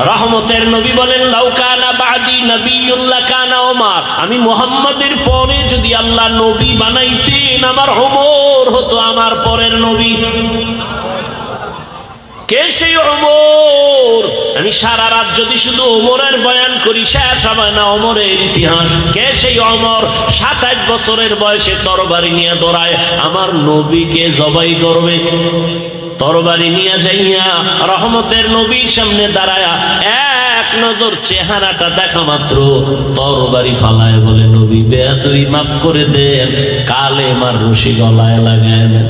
রহমতের নবী বলেন, লাউ কানা বাদি নবিয়্যুন লাকানা ওমর, আমি মুহাম্মাদের পরে যদি আল্লাহ নবী বানাইতেন আমার ওমর হতো আমার পরের নবী। কে সেই ওমর? আমি সারা রাত যদি শুধু ওমরের বয়ান করি শেষ হবে না ওমরের ইতিহাস। কে সেই ওমর? 27 বছরের বয়সে তরবারি নিয়ে দৌড়ায় আমার নবীকে জবাই করবে। তরবারি নিয়ে যাইয়া রহমতের নবীর সামনে দাঁড়ায়া এক নজর চেহারাটা দেখা মাত্র তরবারি ফালায় বলে, নবী বেয়াদবি মাফ করে দেন, কালেমার রশি গলায় লাগায় দেন।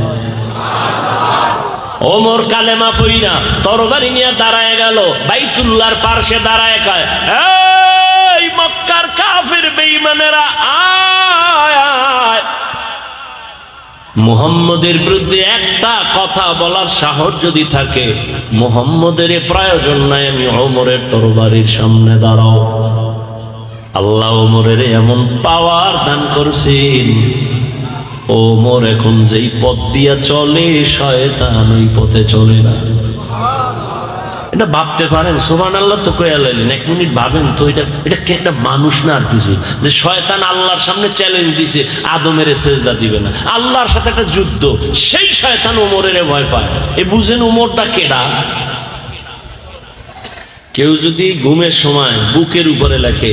ওমর কালেমা পইরা তরবারি নিয়ে দাঁড়ায় গেল, বাইতুল্লাহর পাশে দাঁড়ায় কয়, এই মক্কার কাফির বেঈমানেরা আয় আয়, মুহাম্মদের বিরুদ্ধে একটা কথা বলার সাহস যদি থাকে মুহাম্মদের প্রয়োজন নাই, আমি ওমরের তরবারির সামনে দাঁড়াও। আল্লাহ ওমরের এমন পাওয়ার দান করছেন, ওমর এখন যেই পথ দিয়া চলে শয়তান ওই পথে চলে না। এটা ভাবতে পারেন? সুবহানাল্লাহ তো কইয়া লাইলেন, 1 মিনিট ভাবেন তো, এটা কি একটা মানুষ না আর কিছু? যে শয়তান আল্লাহর সামনে চ্যালেঞ্জ দিছে আদমের সেজদা দিবে না, আল্লাহর সাথে একটা যুদ্ধ, সেই শয়তান ওমরের ভয় পায়। এই বুঝেন ওমরটা কেডা? কেউ যদি ঘুমের সময় বুকের উপরে লেখে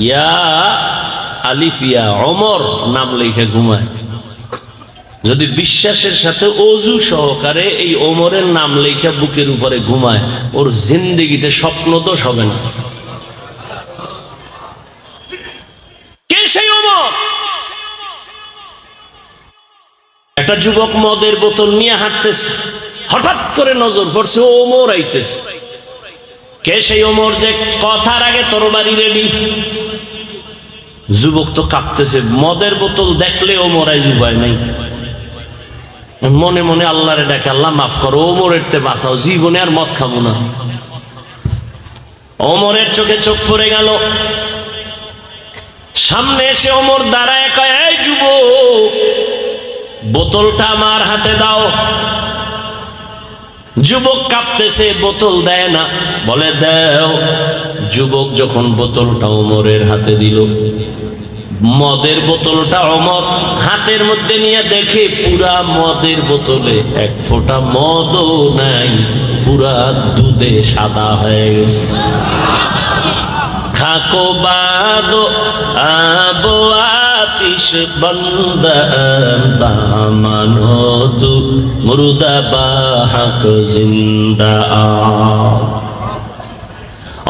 ইয়া আলিফ ইয়া ওমর নাম লেখে ঘুমায়, যদি বিশ্বাসের সাথে অজু সহকারে এই ওমরের নাম লেখা বুকের উপরে ঘুমায়, ওর জিন্দেগিতে স্বপ্ন দোষ হবে না। কে সেই ওমর? একটা যুবক মদের বোতল নিয়ে হাঁটতেছে, হঠাৎ করে নজর পড়ছে ওমর আইতেছে। কে সেই ওমর যে কথার আগে তরবারি রেডি? যুবক তো কাঁপতেছে, মদের বোতল দেখলে ওমর আইজ উপায় নাই। মনে মনে আল্লাহরে ডাকে, আল্লাহ মাফ করো, ওমরের তে বাঁচাও, জীবনে আর মদ খাবো না। ওমরের চোখে চোখ পড়ে গেল, সামনে এসে ওমর দাঁড়ায় কয়, এই যুবক বোতলটা আমার হাতে দাও। যুবক কাঁপতেছে, বোতল দেয় না, বলে দাও। যুবক যখন বোতলটা ওমরের হাতে দিল, মদের বোতলটা ওমর হাতের মধ্যে নিয়ে দেখে পুরা মদের বোতলে 1 ফোঁটা মদও নাই, পুরা দুধে সাদা হয়ে গেছে। খাকো বাদো আবো আতিশ বন্দন বামানো তু মুর্দা বাহক জিন্দা।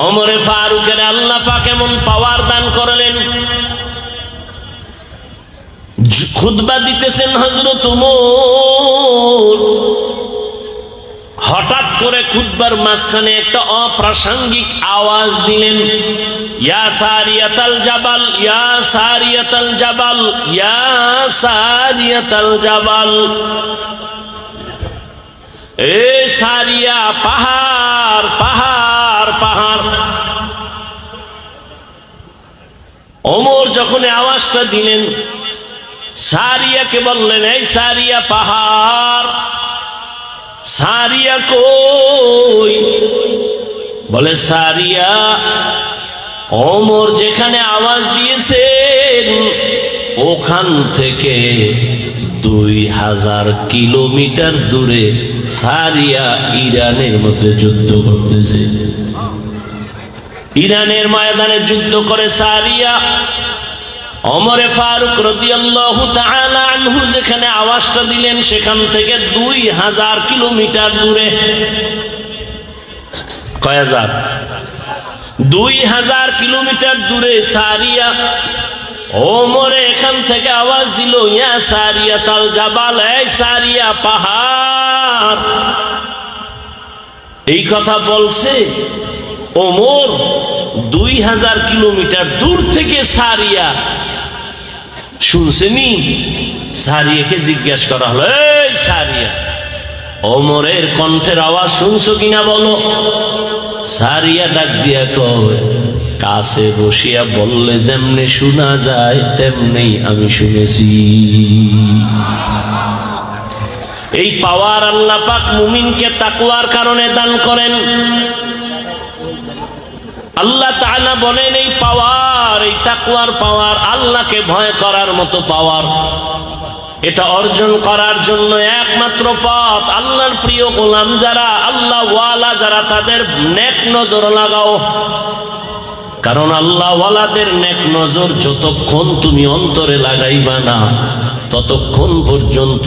ওমরে ফারুকের আল্লাহ পাক এমন পাওয়ার দান করলেন, খুতবা দিতেছেন হযরত ওমর, হঠাৎ করে খুতবার মাঝখানে একটা অপ্রাসঙ্গিক আওয়াজ দিলেন, ইয়া সারিয়াতাল জাবাল, ইয়া সারিয়াতাল জাবাল, ইয়া সারিয়াতাল জাবাল। এ সারিয়া, পাহাড় পাহাড় পাহাড়। ওমর যখন আওয়াজটা দিলেন, সারিয়াকে বললেন, এই সারিয়া পাহাড়। সারিয়া কই? বলে সারিয়া ওমর যেখানে আওয়াজ দিয়েছেন ওখান থেকে 2000 কিলোমিটার দূরে সারিয়া ইরানের মধ্যে যুদ্ধ করতেছে। ইরানের ময়দানে যুদ্ধ করে সারিয়া। ওমরে ফারুক রাদিয়াল্লাহু তাআলা আনহু যেখানে আওয়াজটা দিলেন সেখান থেকে 2000 কিলোমিটার দূরে। কয় হাজার? 2000 কিলোমিটার দূরে সারিয়া। ওমরে এখান থেকে আওয়াজ দিল, ইয়া সারিয়াতাল জাবাল, এই সারিয়া পাহাড়। এই কথা বলছে ওমর 2000 কিলোমিটার দূর থেকে সারিয়া শুনছেনি। সারিয়াকে জিজ্ঞাসা করা হলো, এই সারিয়া ওমরের কণ্ঠের আওয়াজ শুনছো কিনা বলো। সারিয়া ডাক দিয়া কয়, কাছে বসিয়া বললে যেমনে শোনা যায় তেমনি আমি শুনেছি। এই পাওয়ার আল্লাহ পাক মুমিনকে তাকওয়ার কারণে দান করেন। আল্লাহ তাআলা বলেন এই পাওয়ার, এই তাকওয়ার পাওয়ার, আল্লাহকে ভয় করার মতো পাওয়ার, এটা অর্জন করার জন্য একমাত্র পথ আল্লাহর প্রিয় গোলাম যারা, আল্লাহ ওয়ালা যারা, তাদের নেক নজর লাগাও। কারণ আল্লাহ ওয়ালাদের নেক নজর যতক্ষণ তুমি অন্তরে লাগাইবা না, ততক্ষণ পর্যন্ত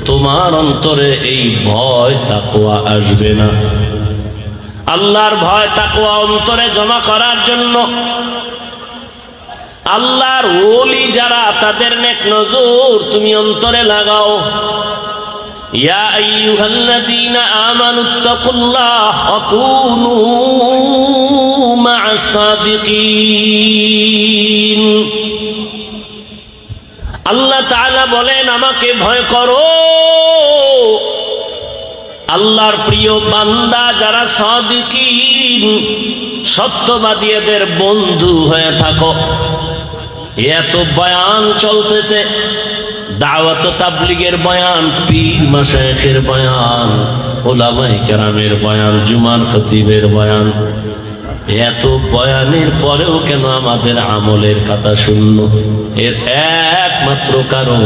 তোমার অন্তরে এই ভয় তাকওয়া আসবে না। আল্লাহর ভয় তাকওয়া অন্তরে জমা করার জন্য আল্লাহর ওলি যারা, তাদের নেক নজর তুমি অন্তরে লাগাও। ইয়া আইয়ুহাল্লাযীনা আমানুত্তাকুল্লাহ ওয়া কুনু মা'আস সাদিকিন। আল্লাহ তাআলা বলেন আমাকে ভয় করো। আল্লাহর প্রিয় বান্দা যারা সাদিকিন, সত্যবাদীদের বন্ধু হয়ে থাকো। এত বয়ান চলতেছে, দাওয়াত তাবলীগের বয়ান, পীর মাশায়েখের বয়ান, উলামায়ে কেরামের বয়ান, জুমার খতিবের বয়ান, এত বয়ানের পরেও কেন আমাদের আমলের কথা শূন্য? এর একমাত্র কারণ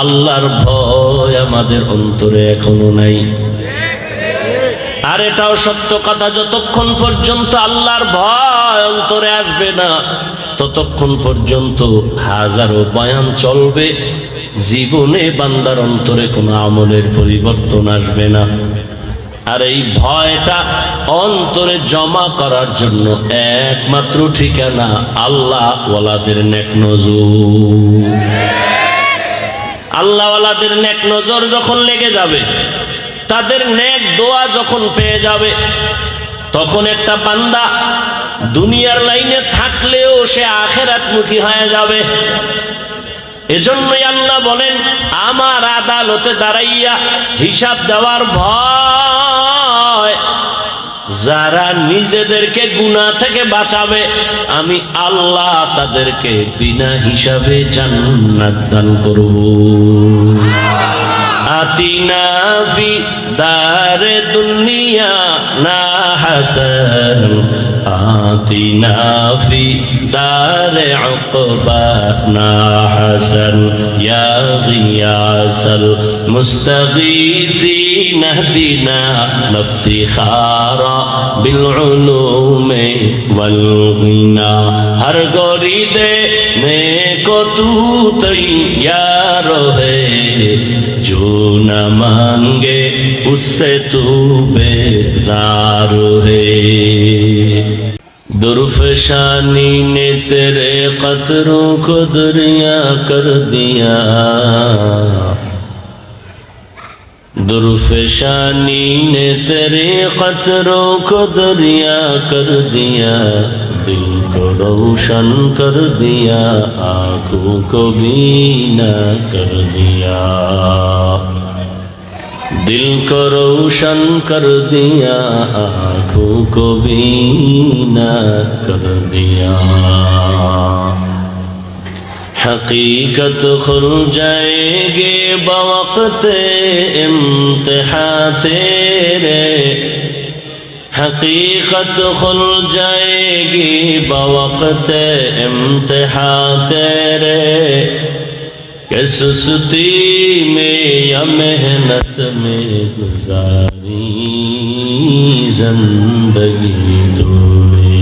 আল্লাহর ভয় আমাদের অন্তরে এখনো নাই। আর এটাও সত্য কথা, যতক্ষণ পর্যন্ত আল্লাহর ভয় অন্তরে আসবে না, ততক্ষণ পর্যন্ত হাজারো বয়ান চলবে, জীবনে বান্দার অন্তরে কোনো আমলের পরিবর্তন আসবে না। আর এই ভয়টা অন্তরে জমা করার জন্য একমাত্র ঠিকানা আল্লাহ ওয়ালাদের নেক নজর। আল্লাহ ওয়ালাদের নেক নজর যখন লেগে যাবে, তাদের নেক দোয়া যখন পেয়ে যাবে, তখন একটা বান্দা দুনিয়ার লাইনে থাকলেও সে আখিরাতমুখী হয়ে যাবে। এজন্যই আল্লাহ বলেন আমার আদালতে দাঁড়াইয়া হিসাব দেওয়ার ভয় যারা নিজেদেরকে গুনাহ থেকে বাঁচাবে, আমি আল্লাহ তাদেরকে বিনা হিসাবে জান্নাত দান করব। আতিনা ফি দারে দুনিয়া না হাসান, আতিনা ফি দারে উকবা না হাসান, ইয়া গিয়াসাল মুস্তাগীসিন ইহদিনা লিফতিখারা বিল উলুমি ওয়াল গিনা। হর গরিদে নেকো তু তৈয়ার হে, जो न मांगे उससे तू बेजार है। दुर्फशानी ने तेरे कतरों को दरिया कर दिया, दुर्फशानी ने तेरे कतरों को दरिया कर दिया, दिल को रोशन कर दिया, आँखों को बीना कर दिया, दिल को रोशन कर दिया, आँखों को बीना कर दिया। हकीकत खुल जाएगी बवक़्ते इम्तिहान तेरे, हकीकत खुल जाएगी बवक़्ते इम्तिहान तेरे, कि सुस्ती में या मेहनत में गुजारी जिंदगी तूने,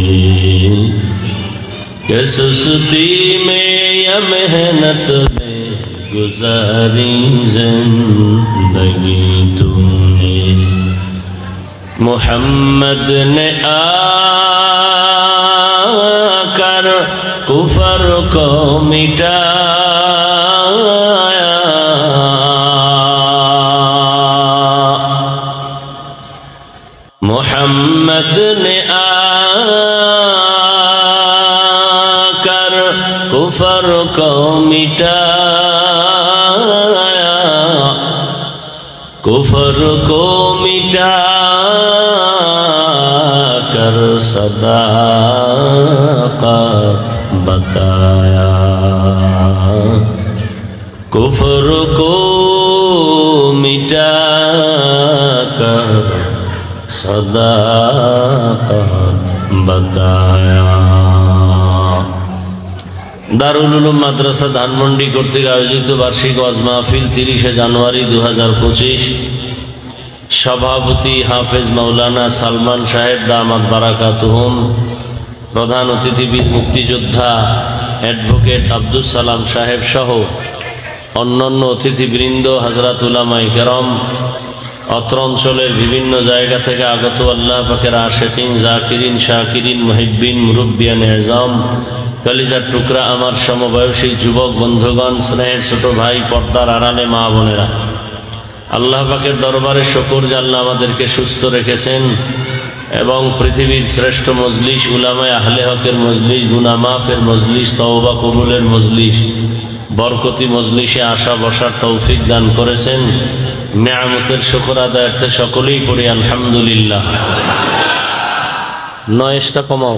कि सुस्ती में या मेहनत में गुजारी जिंदगी तूने। मोहम्मद ने आकर कुफर को मिटाया, मोहम्मद ने आकर कुफर को मिटाया, कुफर को मिटा कर सदाकत बताया, कुफर को मिटा कर सदाकत बताया। দারুল উলুম মাদ্রাসা ধানমন্ডি কর্তৃক আয়োজিত বার্ষিক ওয়াজ মাহফিল 30 জানুয়ারি 2025। সভাপতি হাফেজ মাওলানা সালমান সাহেব দামাত বারাকাতুহুম। প্রধান অতিথি বীর মুক্তিযোদ্ধা অ্যাডভোকেট আব্দুল সালাম সাহেব সহ অন্যান্য অতিথিবৃন্দ, হযরত উলামায়ে কেরাম, অত্র অঞ্চলের বিভিন্ন জায়গা থেকে আগত আল্লাহ পাকের আশিকিন, জাকিরিন, শাকিরিন, মুহিব্বিন, মুরব্বিয়ান এজাম, কলিজার টুকরা আমার সমবয়সী যুবক বন্ধুগণ, স্নেহের ছোট ভাই, পর্দার আড়ালে মা বোনেরা, আল্লাহ পাকের দরবারে শুকর যে আল্লাহ আমাদেরকে সুস্থ রেখেছেন এবং পৃথিবীর শ্রেষ্ঠ মজলিস, উলামায়ে আহলে হকের মজলিস, গুনাহ মাফের মজলিস, তওবা কবুলের মজলিস, বরকতি মজলিসে আসা বসার তৌফিক দান করেছেন। নেয়ামতের শুকর আদায়ার্থে সকলেই পড়ি আলহামদুলিল্লাহ। নয়েজটা কমাও,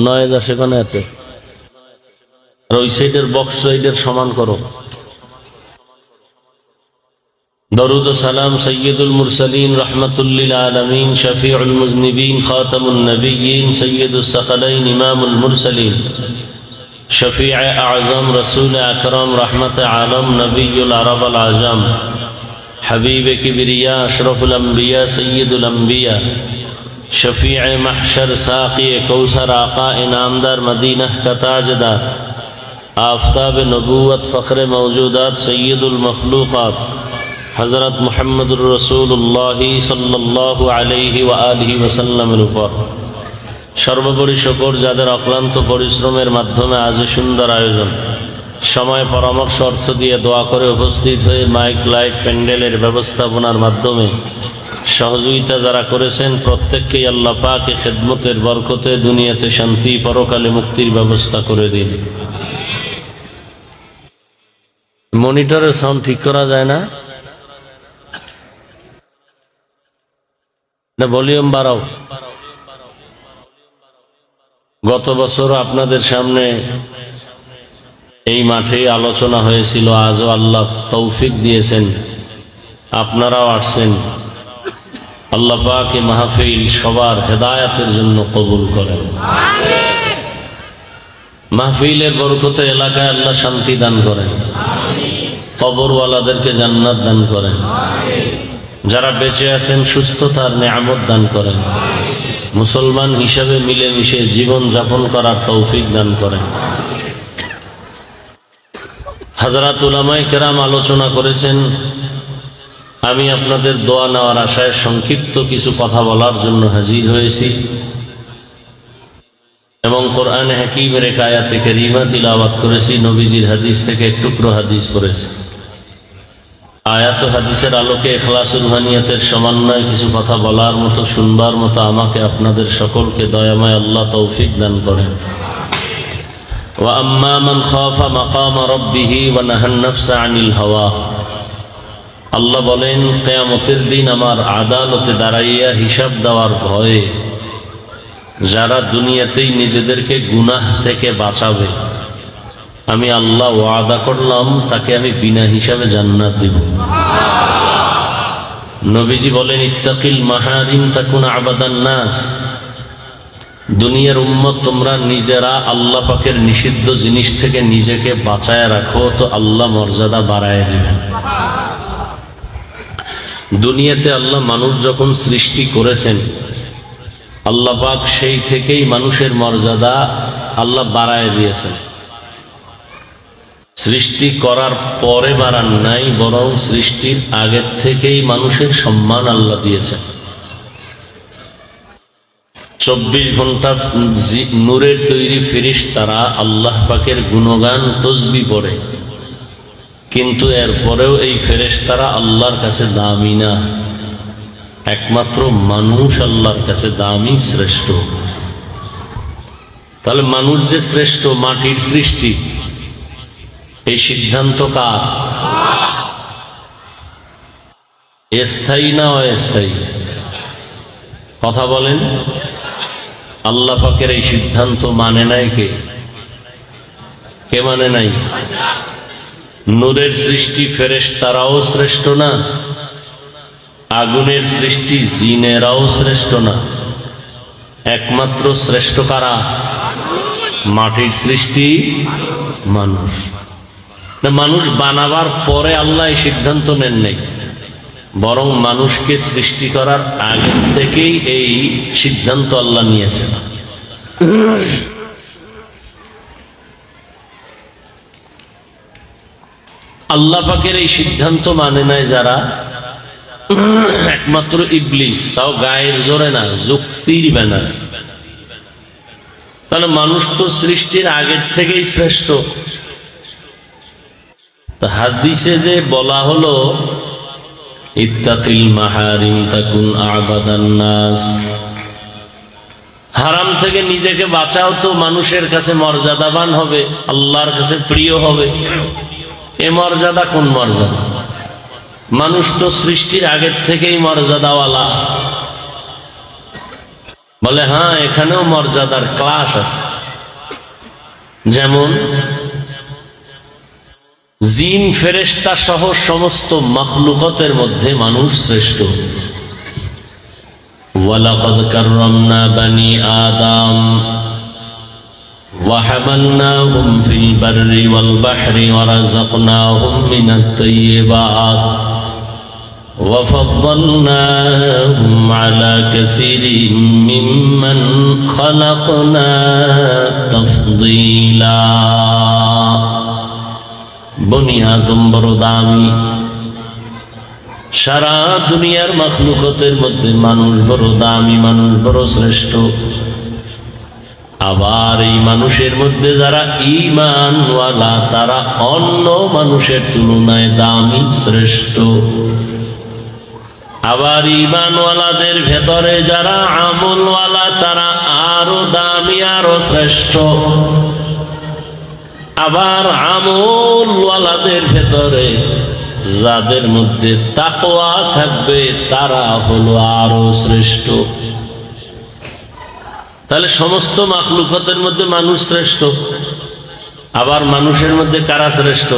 নয়েজ আসে কেন এতে? আর ওই সাইডের বক্স সাইডের সমান করো। দরুদ ও সালাম সৈয়দুল মুরসালিন রহমাতুল্লিল আলামিন শফিউল মুজনিবিন খাতামুন নবিয়্যিন সৈয়দুস সাকালাইন ইমামুল মুরসালিন শফিউ আযম রাসূল আকরাম রহমত আলম নবিয়ুল আরব আল আজম হাবিব কিবরিয়া আশরাফুল আম্বিয়া সৈয়দুল আম্বিয়া শফিউ মাহশর সাকি কৌসর আকা ইনামদার মদিনা का ताजदार आफताब नबूवत फ़ख्र मौजूदात सैयदुल मखलूक़ात हज़रत मुहम्मदुर रसूलुल्लाह सल्लल्लाहु अलैहि व आलिहि वसल्लमेর উপর সর্বোপরি শুকর যাদের অক্লান্ত পরিশ্রমের মাধ্যমে আজ সুন্দর আয়োজন, সময় পরামর্শ অর্থ দিয়ে দোয়া করে উপস্থিত হয়ে মাইক লাইট প্যান্ডেলের ব্যবস্থাপনার মাধ্যমে সহযোগিতা যারা করেছেন প্রত্যেককেই আল্লাহ পাক খেদমতের বরকতে দুনিয়াতে শান্তি, পরকালে মুক্তির ব্যবস্থা করে দিন। মনিটরের সাউন্ড ঠিক করা যায় না? ভলিউম বাড়াও। গত বছর আপনাদের সামনে এই মাঠে আলোচনা হয়েছিল, আজও আল্লাহ তৌফিক দিয়েছেন, আপনারাও আসছেন। আল্লাহ পাক এই মাহফিল সবার হেদায়েতের জন্য কবুল করেন। মাহফিলের বরকতে এলাকায় আল্লাহ শান্তি দান করেন, কবরওয়ালাদেরকে জান্নাত দান করেন, যারা বেঁচে আছেন সুস্থতার নেয়ামত দান করেন, মুসলমান হিসাবে মিলেমিশে জীবন যাপন করার তৌফিক দান করেন। হযরত উলামায়ে কেরাম আলোচনা করেছেন, আমি আপনাদের দোয়া নেওয়ার আশায় সংক্ষিপ্ত কিছু কথা বলার জন্য হাজির হয়েছি এবং কোরআনে হাকীমের এক আয়াতে কারীমা তিলাওয়াত করেছি, নবীজির হাদিস থেকে এক টুকরো হাদিস পড়েছি। আয়াত ও হাদিসের আলোকে ইখলাসুল হানিয়াতের সমন্বয়ে কিছু কথা বলার মতো, শুনবার মতো আমাকে আপনাদের সকলকে দয়াময় আল্লাহ তৌফিক দান করেন। ওয়া আম্মা মান খাফা মাকাম রাব্বিহি ওয়া নাহান নাফসা আনিল হাওয়া। আল্লাহ বলেন, কিয়ামতের দিন আমার আদালতে দাঁড়াইয়া হিসাব দেওয়ার ভয়ে যারা দুনিয়াতেই নিজেদেরকে গুনাহ থেকে বাঁচাবে, আমি আল্লাহ ওয়াদা করলাম তাকে আমি বিনা হিসাবে জান্নাত দিব। নবীজি বলেন, ইত্তাকিল মাহারিম তাকুন আবাদান নাস। দুনিয়ার উম্মত, তোমরা নিজেরা আল্লাহ পাকের নিষিদ্ধ জিনিস থেকে নিজেকে বাঁচায় রাখো, তো আল্লাহ মর্যাদা বাড়ায় দিবেন। দুনিয়াতে আল্লাহ মানুষ যখন সৃষ্টি করেছেন, আল্লাহ পাক সেই থেকেই মানুষের মর্যাদা আল্লাহ বাড়ায় দিয়েছেন। সৃষ্টি করার পরে বাড়ান নাই, বরং সৃষ্টির আগের থেকেই মানুষের সম্মান আল্লাহ দিয়েছেন। 24 ঘন্টা নূরের তৈরি ফেরেশতারা আল্লাহ পাকের গুণগান তসবিহ পড়ে, কিন্তু এরপরেও এই ফেরেশতারা আল্লাহর কাছে দামি না, একমাত্র মানুষ আল্লাহর কাছে দামি, শ্রেষ্ঠ। তাহলে মানুষ যে শ্রেষ্ঠ, মাটির সৃষ্টি, এই সিদ্ধান্ত কার? স্থায়ী না অস্থায়ী? কথা বলেন। আল্লাহ পাকের এই সিদ্ধান্ত মানে নাই কে? কে মানে নাই? নূরের সৃষ্টি ফেরেশতারাও শ্রেষ্ঠ না, আগুনের সৃষ্টি জিনেরাও শ্রেষ্ঠ না, একমাত্র শ্রেষ্ঠ কারা? মাটির সৃষ্টি মানুষ। মানুষ বানাবার পরে আল্লাহ এই সিদ্ধান্ত নেন নাই, বরং মানুষকে সৃষ্টি করার আগে থেকেই এই সিদ্ধান্ত আল্লাহ নিয়েছেন। আল্লাহ পাকের এই সিদ্ধান্ত মানে নাই যারা, একমাত্র ইবলিস, তাও গায়ের জোরে না, যুক্তির ব্যানার। তাহলে মানুষ তো সৃষ্টির আগের থেকেই শ্রেষ্ঠ। হাদিসে যে বলা হলো ইত্তাকিল মাহারিম তাকুন আবাদান নাস, হারাম থেকে নিজেকে বাঁচাও তো মানুষের কাছে মর্যাদাবান হবে, আল্লাহর কাছে প্রিয় হবে। এ মর্যাদা কোন মর্যাদা? মানুষ তো সৃষ্টির আগের থেকেই মর্যাদাওয়ালা। বলে হ্যাঁ, এখানেও মর্যাদার ক্লাস আছে। যেমন জিন ফেরেশতা সহ সমস্ত মাখলুকাতের মধ্যে মানুষ শ্রেষ্ঠ। ওয়ালাকাদ কাররামনা বানি আদম ওয়া হামালনাহুম ফিল বাররি ওয়াল বাহরি ওয়া রাযাকনাহুম মিনাত তাইয়্যিবাত ওয়া ফাদ্দালনাহুম আলা কাসীরিম মিম্মান খালাকনা তাফদীলা। বনি আদম বড় দামি, সারা দুনিয়ার মাখলুকাতের মধ্যে মানুষ বড় দামি, মানুষ বড় শ্রেষ্ঠ। আবার এই মানুষের মধ্যে যারা ঈমানওয়ালা তারা অন্য মানুষের তুলনায় দামি, শ্রেষ্ঠ। আবার ঈমানওয়ালাদের ভেতরে যারা আমলওয়ালা তারা আরো দামি, আরো শ্রেষ্ঠ। আবার আমলওয়ালাদের ভেতরে যাদের মধ্যে তাকওয়া থাকবে তারা হলো আরো শ্রেষ্ঠ। তাহলে সমস্ত মাখলুকাতের মধ্যে মানুষ শ্রেষ্ঠ। আবার মানুষের মধ্যে কারা শ্রেষ্ঠ?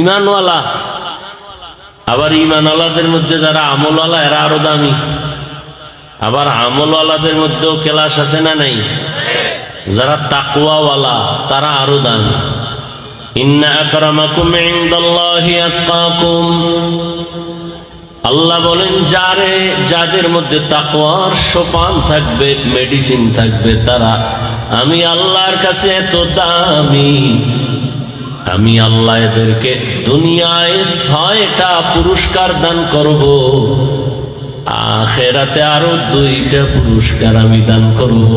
ঈমানওয়ালা। আবার ঈমানওয়ালাদের মধ্যে যারা আমলওয়ালা এরা আরো দামি। আবার আমলওয়ালাদের মধ্যেও ক্লাস আছে না নাই? যারা তাকওয়াওয়ালা তারা আরো দামি। ইন্না আকরামাকুম ইনদাল্লাহি আতকাকুম। আল্লাহ বলেন যাদের মধ্যে তাকওয়ার সোপান থাকবে, মেডিসিন থাকবে, তারা আমি আল্লাহর কাছে এত দামি, আমি আল্লাহ এদেরকে দুনিয়ায় 6টা পুরস্কার দান করব, আখিরাতে আরো 2টা পুরস্কার আমি দান করব।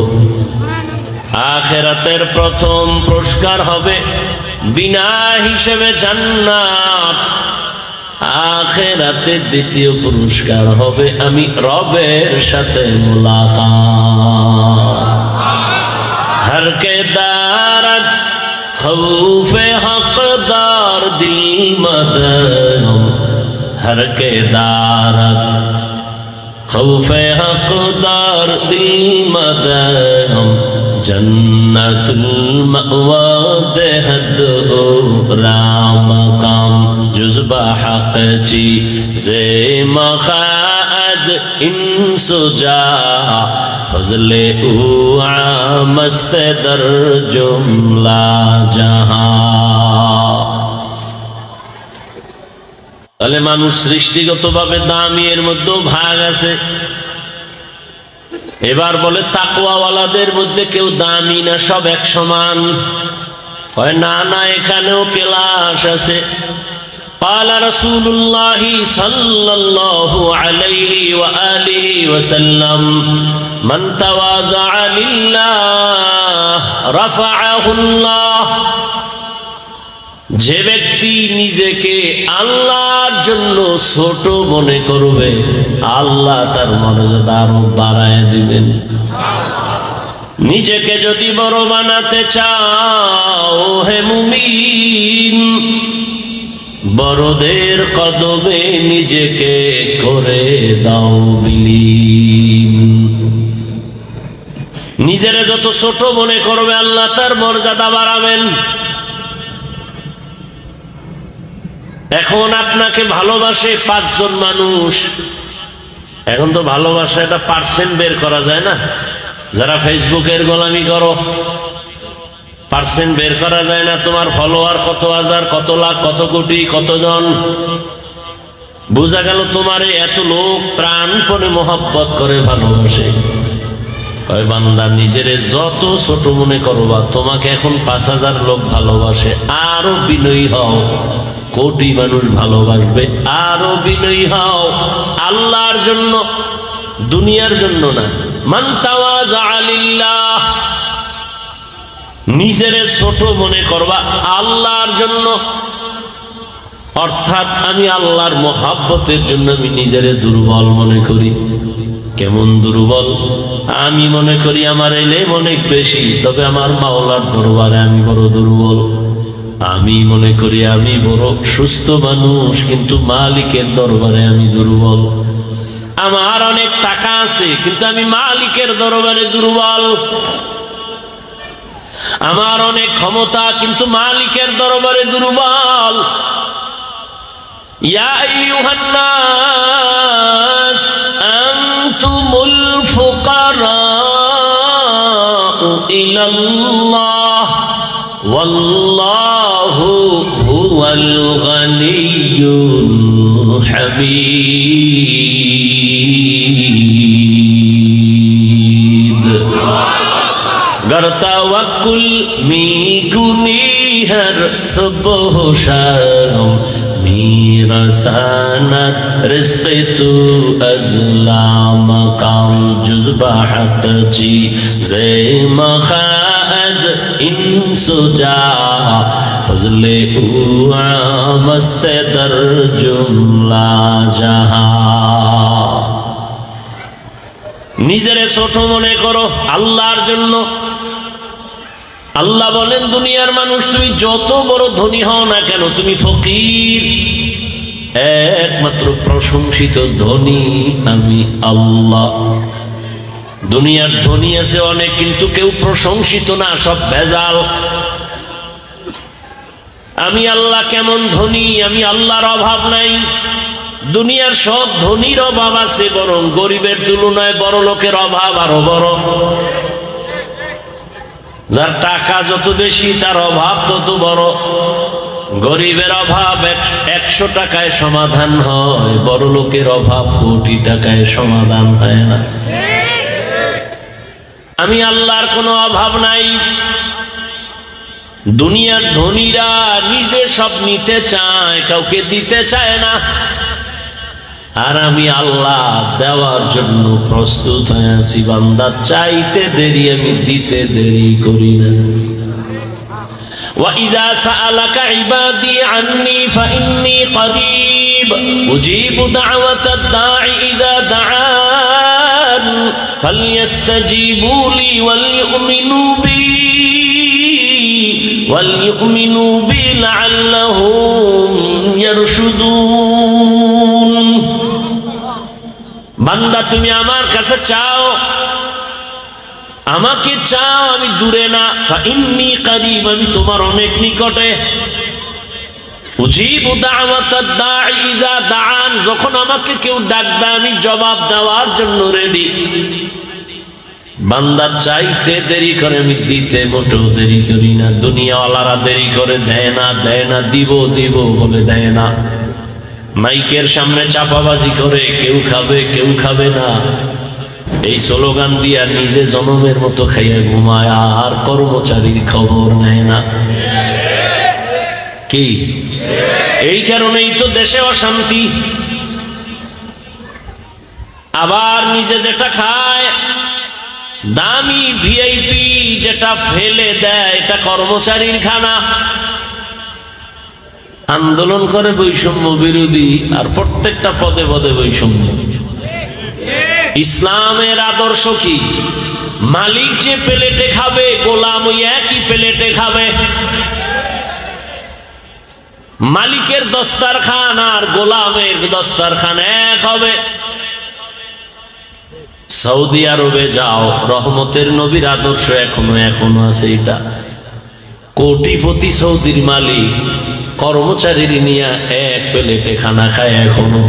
আখিরাতের প্রথম পুরস্কার হবে বিনা হিসেবে জান্নাত। আখিরাতে দ্বিতীয় পুরস্কার হবে আমি রবের সাথে মুলাকাত। হর কে দারত খৌফে হকদার দিল মদনম, হর কে দারত খৌফে হকদার দিল মদনম, জন্নতুল মাওয়া দেহদ ও রামকাম জুজবা হক জি জে মখাজ ইনসুজা ফজলে উ আমস্ত দর জুমলা জাহান। তাহলে মানুষ সৃষ্টিগতভাবে দামি, এর মধ্যেও ভাগ আছে। এবার বলে তাকওয়াওয়ালাদের মধ্যে কেউ দামি না, সব এক সমান। হয় না, না, এখানেও ক্লাস আছে। قال رسول الله صلى الله عليه وآله وسلم من تواضع لله رفعه الله। যে ব্যক্তি নিজেকে আল্লাহর জন্য ছোট মনে করবে আল্লাহ তার মর্যাদা আরো বাড়ায় দিবেন। নিজেকে যদি বড় বানাতে চাও হে মুমিন, বড়দের কদমে নিজেকে করে দাও বিলীন। নিজেরে যত ছোট মনে করবে আল্লাহ তার মর্যাদা বাড়াবেন। এখন আপনাকে ভালোবাসে 5 জন মানুষ, এখন তো ভালোবাসা এটা পার্সেন্ট বের করা যায় না। যারা ফেসবুকের গোলামি করো, পার্সেন্ট বের করা যায় না। তোমার ফলোয়ার কত হাজার, কত লাখ, কত কোটি, কতজন। বোঝা গেল তোমারে এত লোক প্রাণপণে মহব্বত করে ভালোবাসে। ওই বান্দা নিজেরে যত ছোট মনে করবা, তোমাকে এখন 5,000 লোক ভালোবাসে, আরো বিনয়ী হও, কোটি মানুষ ভালোবাসবে। আরো বিনয়ী হও আল্লাহর জন্য, দুনিয়ার জন্য না। মান তাওয়াজা লিল্লাহ, নিজেরে ছোট মনে করবা আল্লাহর জন্য। অর্থাৎ আমি আল্লাহর মহাব্বতের জন্য আমি নিজেরে দুর্বল মনে করি। কেমন দুর্বল? আমি মনে করি আমার এলেম অনেক বেশি, তবে আমার মাওলার দরবারে আমি বড় দুর্বল। আমি মনে করি আমি বড় সুস্থ মানুষ, কিন্তু মালিকের দরবারে আমি দুর্বল। আমার অনেক টাকা আছে, কিন্তু আমি মালিকের দরবারে দুর্বল। আমার অনেক ক্ষমতা, কিন্তু মালিকের দরবারে দুর্বল। ইয়া আইয়ুহান নাস আনতুমুল ফুকারাউ ইলাল্লাহ ওয়াল্লাহু হুয়াল গানিয়্যুল হামিদ। गर तवक्कुल मी गुनी हर सुबह शाम, मेरा सनत रिज़्क़ तू अज़लाम काम जुज़्बा हक़ जी ज़े मखाज़ इंसुजा फज़ले उआ मस्त दर जुमला जहां। নিজেরে ছোট মনে করো আল্লাহর জন্য। আল্লাহ বলেন, দুনিয়ার মানুষ তুমি যত বড় ধনী হও না কেন, তুমি ফকির। একমাত্র প্রশংসিত ধনী আমি আল্লাহ। দুনিয়ার ধনী আছে অনেক, কিন্তু কেউ প্রশংসিত না, সব ভেজাল। আমি আল্লাহ কেমন ধনী, আমি আল্লাহর অভাব নাই। দুনিয়ার সব ধনীর অভাব আছে, বরং গরিবের তুলনায় বড় লোকের অভাব আরো বড়। যার টাকা যত বেশি তার অভাব তত বড়। গরিবের অভাব 100 টাকায় সমাধান হয়, বড় লোকের অভাব কোটি টাকায় সমাধান হয় না। আমি আল্লাহর কোনো অভাব নাই। দুনিয়ার ধনীরা নিজে সব নিতে চায়, কাউকে দিতে চায় না। আর আমি আল্লাহ দেওয়ার জন্য প্রস্তুত হয়ে আছি। বান্দা চাইতে দেরি, আমি দিতে দেরি করি না। وَإِذَا سَأَلَكَ عِبَادِي عَنِّي فَإِنِّي قَرِيبٌ أُجِيبُ دَعْوَةَ الدَّاعِ إِذَا دَعَانِ فَلْيَسْتَجِيبُوا لِي وَلْيُؤْمِنُوا بِي لَعَلَّهُمْ يَرْشُدُونَ। বান্দা তুমি আমার কাছে চাও, আমাকে চাও, আমি দূরে না। ফাইন্নী কারীব, আমি তোমার অনেক নিকটে। উজিবু দাওয়াতাদ দাঈ ইযা দাআন, যখন আমাকে কেউ ডাক দেয় আমি জবাব দেওয়ার জন্য রেডি। বান্দা চাইতে দেরি করে, আমি দিতে মোটেও দেরি করি না। দুনিয়াওয়ালারা দেরি করে, দেয় না, দিব বলে দেয় না। মাইকের সামনে চাপাবাজি করে, কেউ খাবে কেউ খাবে না, এই স্লোগান দিয়া নিজে জনমের মতো খাইয়া ঘুমায়, আর কর্মচারীর খবর নেয় না। কি এই কারণেই তো দেশে অশান্তি। আবার নিজে যেটা খায় দামি ভিআইপি, যেটা ফেলে দেয় এটা কর্মচারীর খানা। আন্দোলন করে বৈষম্য বিরোধী, আর প্রত্যেকটা পদে পদে বৈষম্য। ইসলামের আদর্শ কি? মালিক যে প্লেটে খাবে, গোলাম ওই একই প্লেটে খাবে। মালিকের দস্তারখান আর গোলামের দস্তারখান এক হবে। সৌদি আরবে যাও, রহমতের নবীর আদর্শ এখনো আছে। এটা কোটিপতি সৌদির মালিক কর্মচারীর নিয়ে এক প্লেটে খানা খায় এখনো।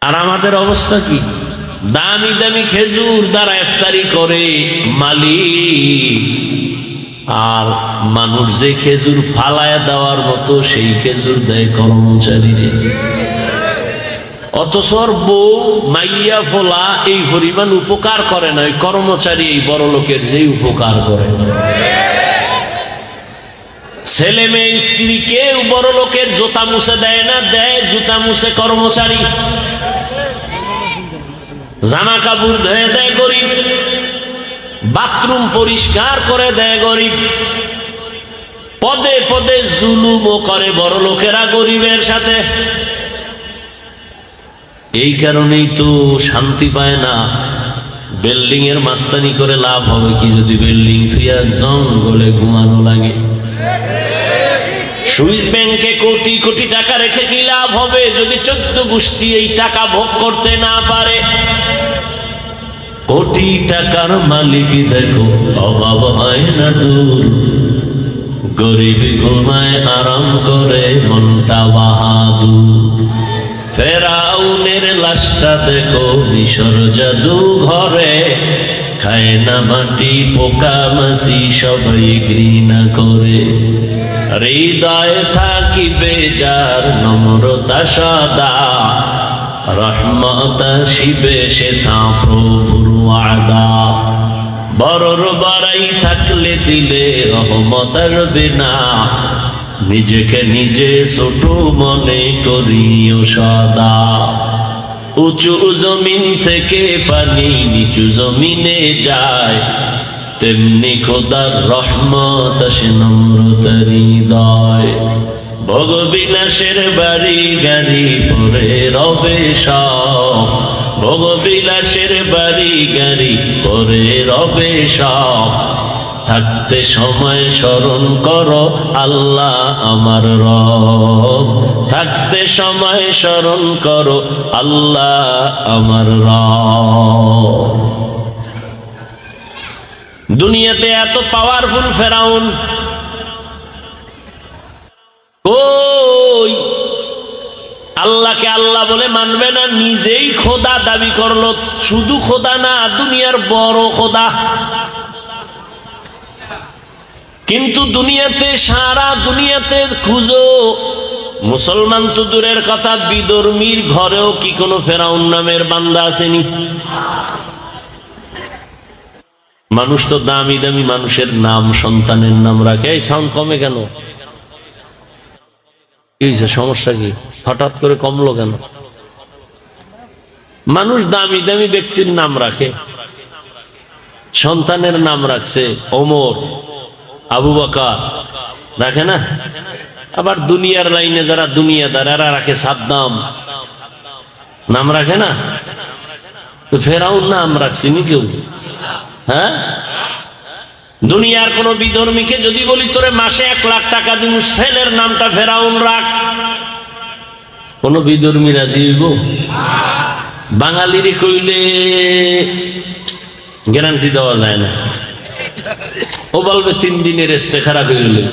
আর আমাদের অবস্থা কি? দামি দামি খেজুর দ্বারা ইফতারি করে মালিক, আর মানুষ যে খেজুর ফালায় দেওয়ার মতো সেই খেজুর দেয় কর্মচারীদের। অথচ ওর বউ মাইয়া ফোলা এই পরিমাণ উপকার করে না, ওই কর্মচারী এই বড় লোকের যে উপকার করে। ছেলে মেয়ে স্ত্রী কেউ বড় লোকের জুতা মুছে দেয় না, দেয় জুতা মুছে কর্মচারী। জামা কাপড় ধুয়ে দেয় গরিব, বাথরুম পরিষ্কার করে দেয় গরিব। পদে পদে জুলুমও করে বড় লোকেরা গরিবের সাথে। এই কারণেই তো শান্তি পায় না। বিল্ডিং এর মাস্তানি করে লাভ হবে কি যদি বিল্ডিং থুইয়া জঙ্গলে ঘুমানো লাগে? সুইস ব্যাংকে কোটি কোটি টাকা রেখে কি লাভ হবে যদি 14 গোষ্ঠী এই টাকা ভোগ করতে না পারে? কোটি টাকার মালিক দেখো অভাব হয় না দূর, গরিব ঘুমায় আরাম করে মনটা বাহাদুর। ফেরাউনের লাশটা দেখো মিশর জাদু ঘরে, খায় না মাটি পোকা মাছি সবাই ঘৃণা করে। হৃদয় থাকিবে যার নম্রতা সদা, রহমত আসিবে সেথা প্রভুর ওয়াদা। বড়র বাড়াই থাকলে দিলে রহমত আসবে না, নিজেকে নিজে ছোট মনে করিও সদা। উঁচু জমিন থেকে পানি নিচু জমিনে যায়, তেমনি খোদার রহমত আসে নম্রতার হৃদয়। ভোগবিলাসের বাড়ি গাড়ি পরে রবে সব, ভোগবিলাসের বাড়ি গাড়ি পরে রবে সব। থাকতে সময় স্মরণ করো আল্লাহ আমার রব, থাকতে সময় স্মরণ করো আল্লাহ আমার রব। দুনিয়াতে এত পাওয়ারফুল ফেরাউন ওই আল্লাহকে আল্লাহ বলে মানবে না, নিজেই খোদা দাবি করলো। শুধু খোদা না, দুনিয়ার বড় খোদা। কিন্তু দুনিয়াতে সারা দুনিয়াতে খুঁজো, মুসলমান তো দূরের কথা, বিধর্মীর ঘরেও কি কোনো ফেরাউন নামের বান্দা আসেনি? মানুষ তো দামি দামি মানুষের নাম, সন্তানের নাম রাখে। এই সাউন্ড কমে কেন? এই সমস্যা কি? হঠাৎ করে কমলো কেন? মানুষ দামি দামি ব্যক্তির নাম রাখে, সন্তানের নাম রাখছে ওমর, আবু বকর, রাখে না? আবার দুনিয়ার লাইনে যারা দুনিয়াদার এরা রাখে সাদ্দাম, নাম রাখে না? তো ফেরাউন নাম রাখছিনি কেউ? হ্যাঁ, দুনিয়ার কোন বিধর্মীকে যদি বলি তোরে মাসে 1 লাখ টাকা দিব, ছেলের নামটা ফেরাউন রাখ, কোন বিধর্মী রাজি হইব? বাঙালিরই কইলে গ্যারান্টি দেওয়া যায় না। ও বলবে 3 দিনের ইস্তেখারা কইলে,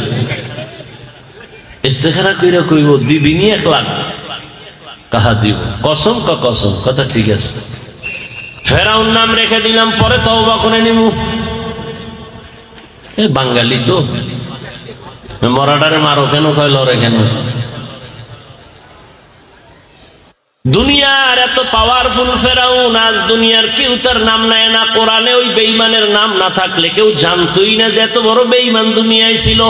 ইস্তেখারা কইরা কইব দিবিনি 1 লাখ, কাহা দিব? কসম কা কসম, কথা ঠিক আছে। ফেরাউন নাম রেখে দিলাম, পরে তওবা করে নিমু। এ বাঙালি তো, মরাটারে মারো কেন, কয় লড়ে কেন? দুনিয়ার এত পাওয়ারফুল ফেরাউন, আজ দুনিয়ার কেউ তার নাম নেয় না। কোরআনে ওই বেঈমানের নাম না থাকলে কেউ জানতোই না যে এত বড় বেঈমান দুনিয়ায় ছিল।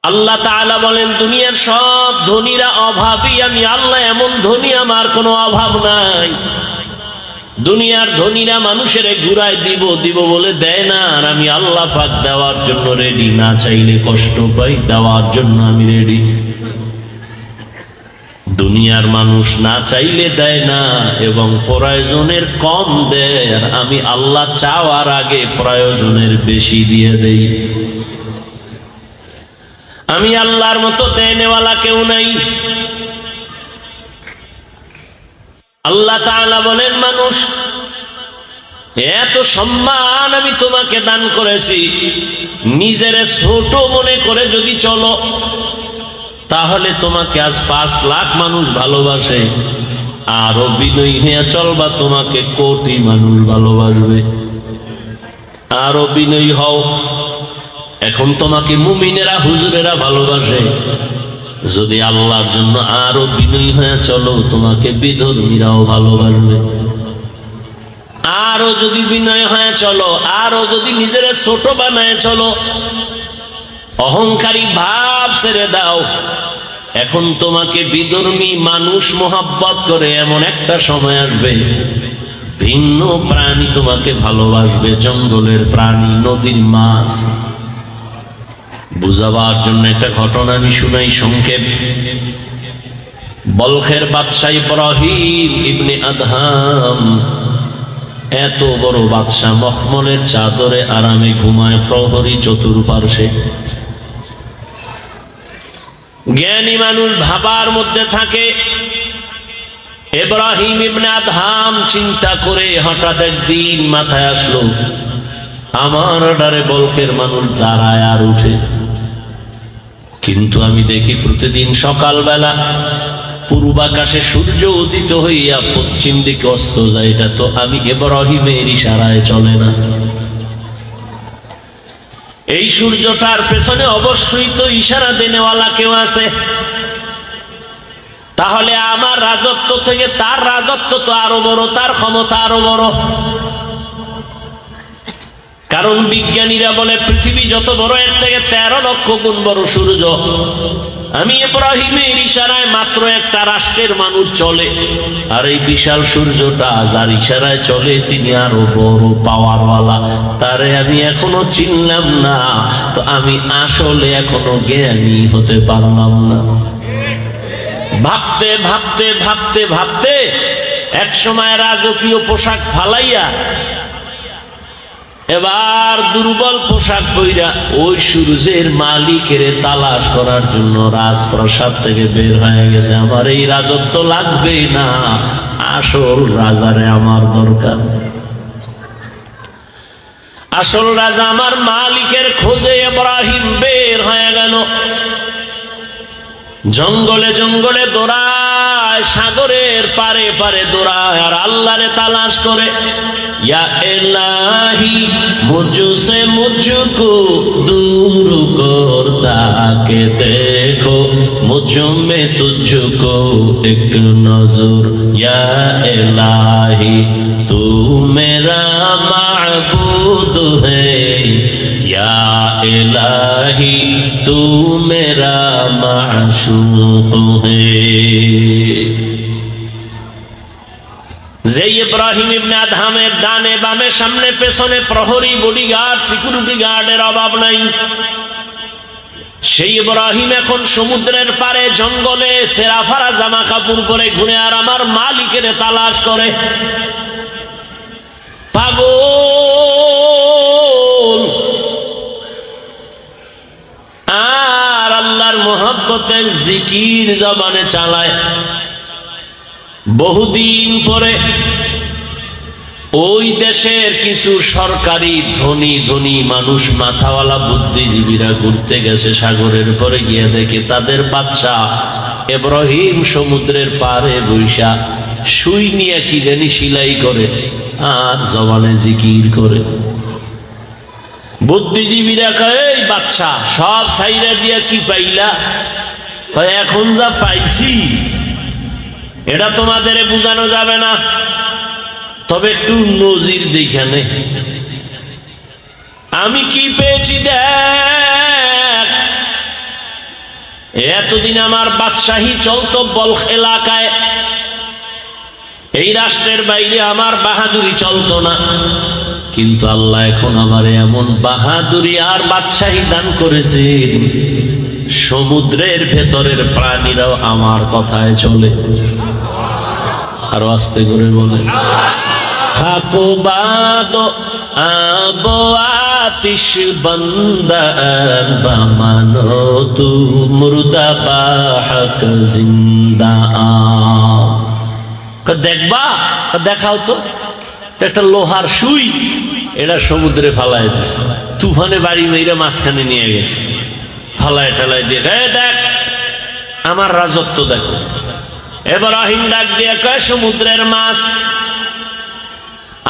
আল্লাহ তাআলা বলেন দুনিয়ার সব ধনীরা অভাবী, আমি আল্লাহ এমন ধনী আমার কোনো অভাব নাই। দুনিয়ার ধনীরা মানুষের ঘুরায় দিব দিব বলে দেয় না, আর আমি আল্লাহ পাক দেওয়ার জন্য রেডি। না চাইলে কষ্ট পাই, দেওয়ার জন্য আমি রেডি। দুনিয়ার মানুষ না চাইলে দেয় না এবং প্রয়োজনের কম দেয়, আর আমি আল্লাহ চাওয়ার আগে প্রয়োজনের বেশি দিয়ে দেই। আমি আল্লাহর মতো দেনেওয়ালা কেউ নাই। আল্লাহ তাআলা বলেন মানুষ এত সম্মান আমি তোমাকে দান করেছি, নিজের ছোট মনে করে যদি চলো তাহলে তোমাকে আজ 5 লাখ মানুষ ভালোবাসে, আরো বিনয়ী হয়ে চলবা, তোমাকে কোটি মানুষ ভালোবাসবে। আরো বিনয়ী হও। এখন তোমাকে মুমিনেরা হুজুরেরা ভালোবাসে, যদি আল্লাহর জন্য আরো বিনয়ী হয়ে চলো, তোমাকে বিধর্মীরাও ভালোবাসবে। আরো যদি বিনয় হয়ে চলো, আরো যদি নিজের ছোট বানায় চলো, অহংকারী ভাব ছেড়ে দাও, এখন তোমাকে বিধর্মী মানুষ মোহাব্বত করে এমন একটা সময় আসবে, ভিন্ন প্রাণী তোমাকে ভালোবাসবে, জঙ্গলের প্রাণী, নদীর মাছ। বুঝাবার জন্য একটা ঘটনা আমি শুনাই সংক্ষেপ। বলখের বাদশাহ ইব্রাহিম ইবনে আদহাম, এত বড় বাদশাহ, মখমলের চাদরে আরামে ঘুমায়, প্রহরী চতুর্পার্শ্বে। জ্ঞানী মানুষ ভাবার মধ্যে থাকে। ইব্রাহিম ইবনে আদহাম চিন্তা করে হঠাৎ একদিন মাথায় আসলো, আমার ডারে বলখের মানুষ দাঁড়ায় আর উঠে, কিন্তু আমি দেখি প্রতিদিন সকালবেলা পূর্বাকাশে সূর্য উদিত হইয়া পশ্চিম দিকে অস্ত যায়। এটা তো আমি ইব্রাহিমের ইশারায় চলে না। এই সূর্যটার পেছনে অবশ্যই তো ইশারা দেনেওয়ালা কেউ আছে। তাহলে আমার রাজত্ব থেকে তার রাজত্ব তো আরো বড়, তার ক্ষমতা আরো বড়। কারণ বিজ্ঞানীরা বলে পৃথিবী যত বড়, এর থেকে 13 লক্ষ গুণ বড় সূর্য। আমি ইব্রাহিমের ইশারায় মাত্র একটা রাষ্ট্রের মানুষ চলে, আর এই বিশাল সূর্যটা যার ইশারায় চলে তিনি আরো বড় পাওয়ারওয়ালা। তারে আমি এখনো চিনলাম না, তো আমি আসলে এখনো জ্ঞানী হতে পারলাম না। ভাবতে ভাবতে ভাবতে ভাবতে এক সময় রাজকীয় পোশাক ফালাইয়া এবার দুর্বল পোশাক পইরা ওই সূর্যের মালিকের তালাশ করার জন্য রাজপ্রাসাদ থেকে বের হয়ে গেছে। আমার এই রাজত্ব লাগবে না, আসল রাজারে আমার দরকার। আসল রাজা আমার মালিকের খোঁজে ইব্রাহিম বের হয়ে গেল। জঙ্গলে জঙ্গলে দৌড়ায়, সাগরের পারে পারে দৌড়ায়, আর আল্লাহরে তালাশ করে। या इलाही मुझसे मुझको दूर करता के देखो, मुझ में तुझको एक नजर। या इलाही तू मेरा माबूद है, या इलाही तू मेरा माशूक है। যে ইব্রাহিম ইবনে আদহামের ডানে বামে সামনে পেছনে প্রহরী, বডিগার্ড, সিকিউরিটি গার্ডের অভাব নাই, সেই ইব্রাহিম এখন সমুদ্রের পারে জঙ্গলে সেরাফারা জামা কাপড় পরে ঘুরে আর আমার মালিকের তালাশ করে। পাগল আর আল্লাহর মোহাব্বতের জিকির জবানে চালায়। বহুদিন পরে ওই দেশের কিছু সরকারি ধনী ধনী মানুষ, মাথাওয়ালা বুদ্ধিজীবীরা ঘুরতে গেছে সাগরের পরে, গিয়ে দেখে তাদের বাদশাহ ইব্রাহিম সমুদ্রের পারে বৈশা সুই নিয়ে কি জানি সিলাই করে আর জবানে জিকির করে। বুদ্ধিজীবীরা কয়, এই বাদশাহ সব সাইরা দিয়া কি পাইলা? এখন যা পাইছি এটা তোমাদের বুঝানো যাবে না, তবে একটু নজির দেখানে আমি কি পেয়েছি দেখ। এতদিন আমার বাদশাহী চলতো বলখ এলাকায়, এই রাষ্ট্রের বাইরে আমার বাহাদুরি চলতো না, কিন্তু আল্লাহ এখন আমার এমন বাহাদুরি আর বাদশাহী দান করেছেন, সমুদ্রের ভেতরের প্রাণীরাও আমার কথায় চলে। আরো আস্তে করে বলে, খাকো বাদো আবো আতিশ বন্দন বামানো তু মুর্দা বাহক জিন্দা। দেখবা, দেখাও তো একটা লোহার সুই, এটা সমুদ্রে ফালায় দিছে, তুফানে বাড়ি মেয়েরা মাঝখানে নিয়ে গেছে, ফালায় টালায় দিয়ে দেখ আমার রাজত্ব দেখো। ইব্রাহিম ডাক দিয়ে কয়, সমুদ্রের মাছ,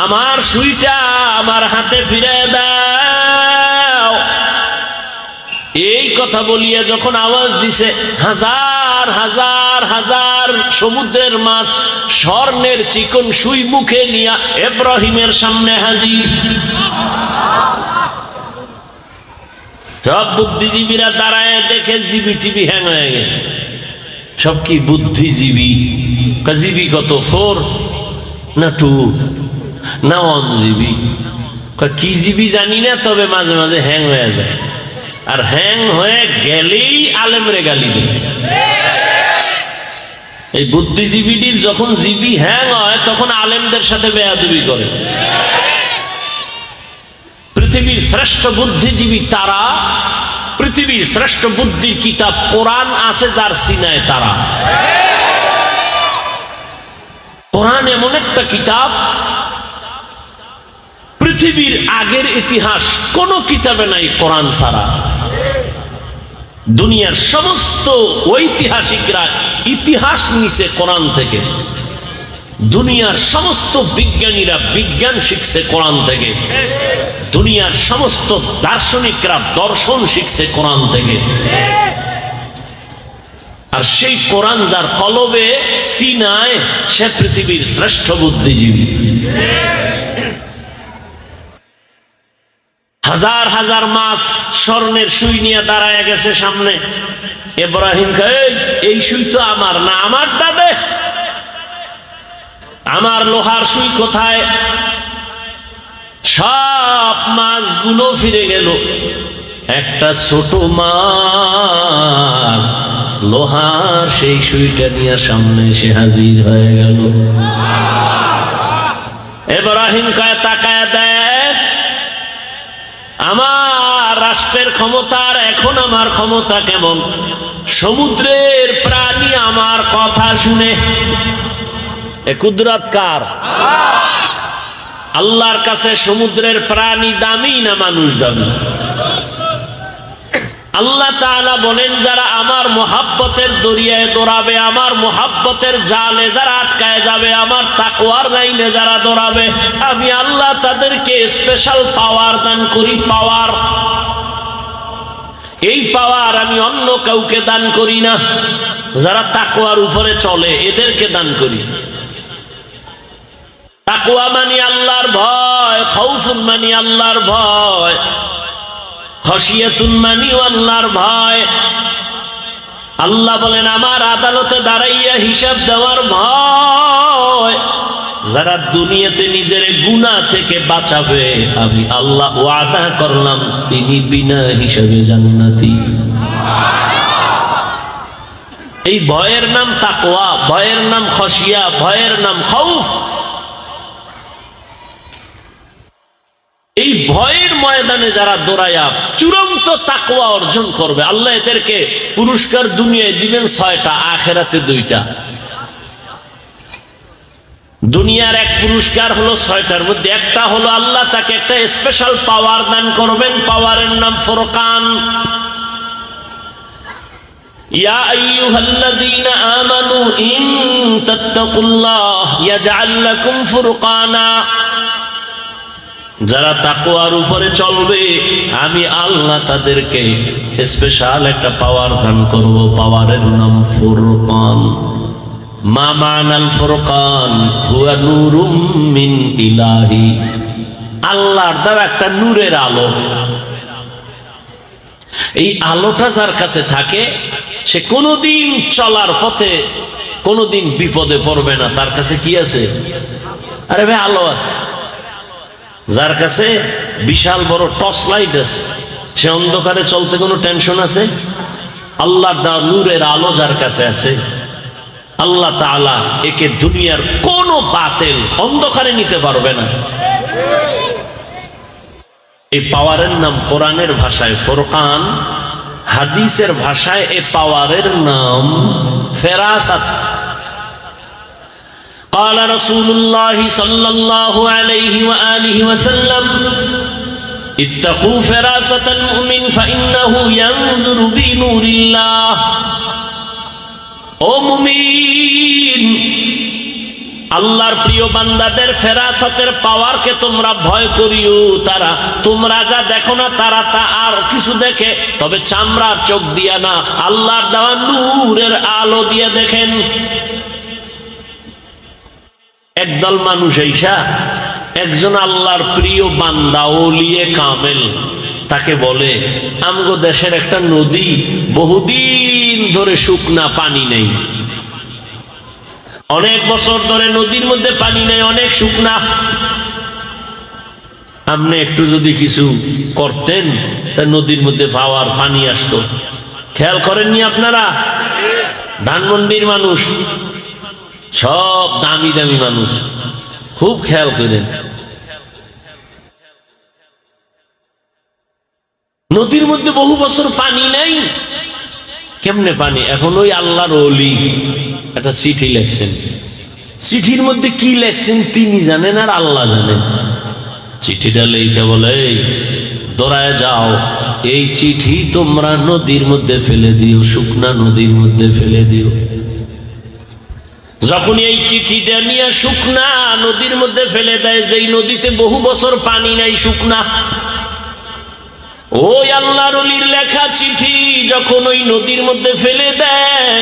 আমার সুইটা আমার হাতে ফিরে দাও। এই কথা বলিয়া যখন আওয়াজ দিছে, হাজার হাজার হাজার সমুদ্রের মাছ স্বর্ণের চিকন সুই মুখে নিয়া ইব্রাহিমের সামনে হাজির। সব বুদ্ধিজীবীরা দাঁড়ায় দেখে জিবি টিভি হ্যাং হয়ে গেছে। সব কি বুদ্ধিজীবী? জিবি কত, 4 না 2 না 1 জিবি? কি জিবি জানি না, তবে মাঝে মাঝে হ্যাং হয়ে যায়। আর হ্যাং হয়ে গেলেই আলেমরে গালি দেয়। এই বুদ্ধিজীবীটির যখন জিবি হ্যাং হয় তখন আলেমদের সাথে বেয়াদবি করে। পৃথিবীর শ্রেষ্ঠ বুদ্ধিজীবী তারা, পৃথিবীর শ্রেষ্ঠ বুদ্ধির কিতাব কোরআন আছে যার সিনায় তারা। কোরআন এমন একটা কিতাব, পৃথিবীর আগের ইতিহাস কোন কিতাবে নাই কোরআন ছাড়া। দুনিয়ার সমস্ত ঐতিহাসিকরা ইতিহাস নিছে কোরআন থেকে, দুনিয়ার সমস্ত বিজ্ঞানীরা বিজ্ঞান শিখছে কোরআন থেকে, দুনিয়ার সমস্ত দার্শনিকরা দর্শন শিখছে কোরআন থেকে। আর সেই কোরআন যার কলবে সিনায়, সে পৃথিবীর শ্রেষ্ঠ বুদ্ধিজীবী। হাজার হাজার মাছ স্বর্ণের সুই নিয়ে দাঁড়ায় গেছে সামনে। ইব্রাহিম কয়, এই সুই তো আমার না, আমার দাদে, আমার লোহার সুই কোথায়? সব মাছগুলো ফিরে গেল। একটা ছোট মাছ লোহার সেই সুইটা নিয়ে সামনে এসে হাজির হয়ে গেল। ইব্রাহিম কয়, তাকায় দেখ, আমার রাষ্ট্রের ক্ষমতার এখন আমার ক্ষমতা কেমন। সমুদ্রের প্রাণী আমার কথা শুনে। এ কুদরত কার? আল্লাহর কাছে সমুদ্রের প্রাণী দামি না মানুষ দামি? আল্লাহ তাআলা বলেন, যারা আমার মোহাব্বতের দরিয়ায় দৌড়াবে, আমার মোহাব্বতের জালে যারা আটকায় যাবে, আমার তাকওয়ার লাইনে যারা দৌড়াবে, আমি আল্লাহ তাদেরকে স্পেশাল পাওয়ার দান করি। পাওয়ার, এই পাওয়ার আমি অন্য কাউকে দান করি না। যারা তাকওয়ার উপরে চলে এদেরকে দান করি। তাকওয়া মানে আল্লাহর ভয়, খাউফুন মানে আল্লাহর ভয়, খশিয়াতুন মানে আল্লাহর ভয়। আল্লাহ বলেন, আমার আদালতে দাঁড়াইয়া হিসাব দেওয়ার ভয়। যারা দুনিয়াতে নিজের গুনাহ থেকে বাঁচাবে, আমি আল্লাহ ওয়াদা করলাম তিনি বিনা হিসাবে জান্নাতি। এই ভয়ের নাম তাকওয়া, ভয়ের নাম খশিয়া, ভয়ের নাম খাউফ। এই ভয়ের ময়দানে যারা দৌড়ায়া চূড়ান্ত তাকওয়া অর্জন করবে, আল্লাহ এদেরকে পুরস্কার দুনিয়ায় দিবেন 6টা, আখিরাতে 2টা। দুনিয়ার এক পুরস্কার হলো 6টার মধ্যে একটা হলো আল্লাহ তাকে একটা স্পেশাল পাওয়ার দান করবেন। পাওয়ারের নাম ফুরকান। ইয়া আইয়ুহাল্লাযীনা আমানু ইন তাত্তাকুল্লাহ ইয়াজআল লাকুম ফুরকানা। যারা তাকওয়ার উপরে চলবে, আমি আল্লাহ তাদেরকে স্পেশাল একটা পাওয়ার দান করব। পাওয়ারের নাম ফুরকান। মা মানাল ফুরকান হুয়া নূরুম মিন ইলাহি। আল্লাহর দেওয়া একটা নূরের আলো। এই আলোটা যার কাছে থাকে, সে কোনোদিন চলার পথে কোনোদিন বিপদে পড়বে না। তার কাছে কি আছে? আরে ভাই, আলো আছে। যার কাছে বিশাল বড় টর্চ লাইট আছে, সে অন্ধকারে চলতে কোনো টেনশন আছে? আল্লাহর দেওয়া নূরের আলো যার কাছে আছে, আল্লাহ তাআলা একে দুনিয়ার কোনো বাতিল অন্ধকারে নিতে পারবে না। এই পাওয়ারের নাম কোরআনের ভাষায় ফুরকান, হাদিসের ভাষায় এই পাওয়ারের নাম ফেরাসাত। قال رسول الله صلى الله عليه وآله وسلم اتقوا فراسة المؤمن فإنه ينظر بنور الله ও মুমিন, আল্লাহর প্রিয় বান্দাদের ফেরাসতের পাওয়ারকে তোমরা ভয় করিও। তারা তোমরা যা দেখো না তারা তা আর কিছু দেখে, তবে চামড়ার চোখ দিয়া না, আল্লাহর দেওয়া নূরের আলো দিয়ে দেখেন। একদল মানুষ এইসা একজন আল্লাহর প্রিয় বান্দা ওলিয়ে কামেল, তাকে বলে আমগো দেশের একটা নদী বহুদিন ধরে শুকনা, পানি নেই, অনেক বছর ধরে নদীর মধ্যে পানি নেই, অনেক শুকনা, আপনি একটু যদি কিছু করতেন তা নদীর মধ্যে পাওয়ার পানি আসতো। খেয়াল করেননি আপনারা? ধানমন্ডির মানুষ সব দামি দামি মানুষ, খুব খেয়াল করেন। নদীর মধ্যে বহু বছর পানি নাই, কেমনে পানি? এখন ওই আল্লাহর ওলি একটা চিঠি লেখছেন, চিঠির মধ্যে কি লেখছেন তিনি জানেন আর আল্লাহ জানেন। চিঠিটা লেখা বলে, এই দৌড়ায় যাও, এই চিঠি তোমরা নদীর মধ্যে ফেলে দিও, শুকনা নদীর মধ্যে ফেলে দিও। যখন এই চিঠিটা নিয়ে শুকনা নদীর মধ্যে ফেলে দেয়, যেই নদীতে বহু বছর পানি নাই, শুকনা, ওই আল্লাহর ওলির লেখা চিঠি যখন ওই নদীর মধ্যে ফেলে দেয়,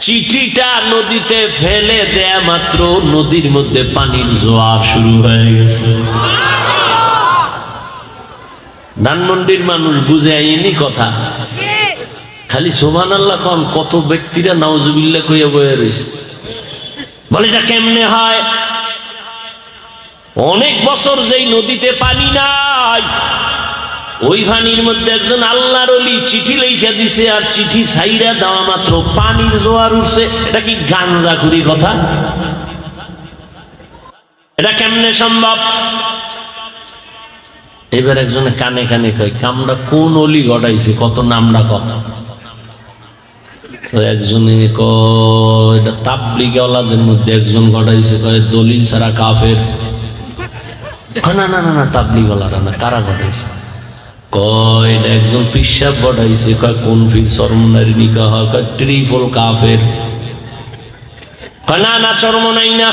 চিঠিটা নদীতে ফেলে দেয়া মাত্র নদীর মধ্যে পানির জোয়ার শুরু হয়ে গেছে। ধানমন্ডির মানুষ বুঝে আইনি কথা, খালি সুবহানাল্লাহ কোন, কত ব্যক্তিরা নাউজুবিল্লাহ কইয়া বয়ে রয়েছে। বলে এটা কেমনে হয়? অনেক বছর যেই নদীতে পানি নাই, ওই পানির মধ্যে একজন আল্লাহর ওলি চিঠি লেখা দিছে, আর চিঠি ছাইরা দেওয়া মাত্র পানির জোয়ার উঠছে। এটা কি গাঞ্জাখুরি কথা? এটা কেমনে সম্ভব? এবার একজনে কানে কানে কয়, কামটা কোন ওলি ঘটাইছে, কত নামটা কত? একজনে কয় এটা তাবলীগী ওলাদের মধ্যে একজন ঘটাইছে, কয় দলিল ছাড়া কাফের। না না না না, তাবলীগী ওলারা না, কারা ঘটাইছে? কয় এটা একজন পিসাব ঘটাইছে। কয় কোন ফির চরমনাই নিকাহ? কয় ট্রিপল কাফের। কয় না না, চরমনাই না।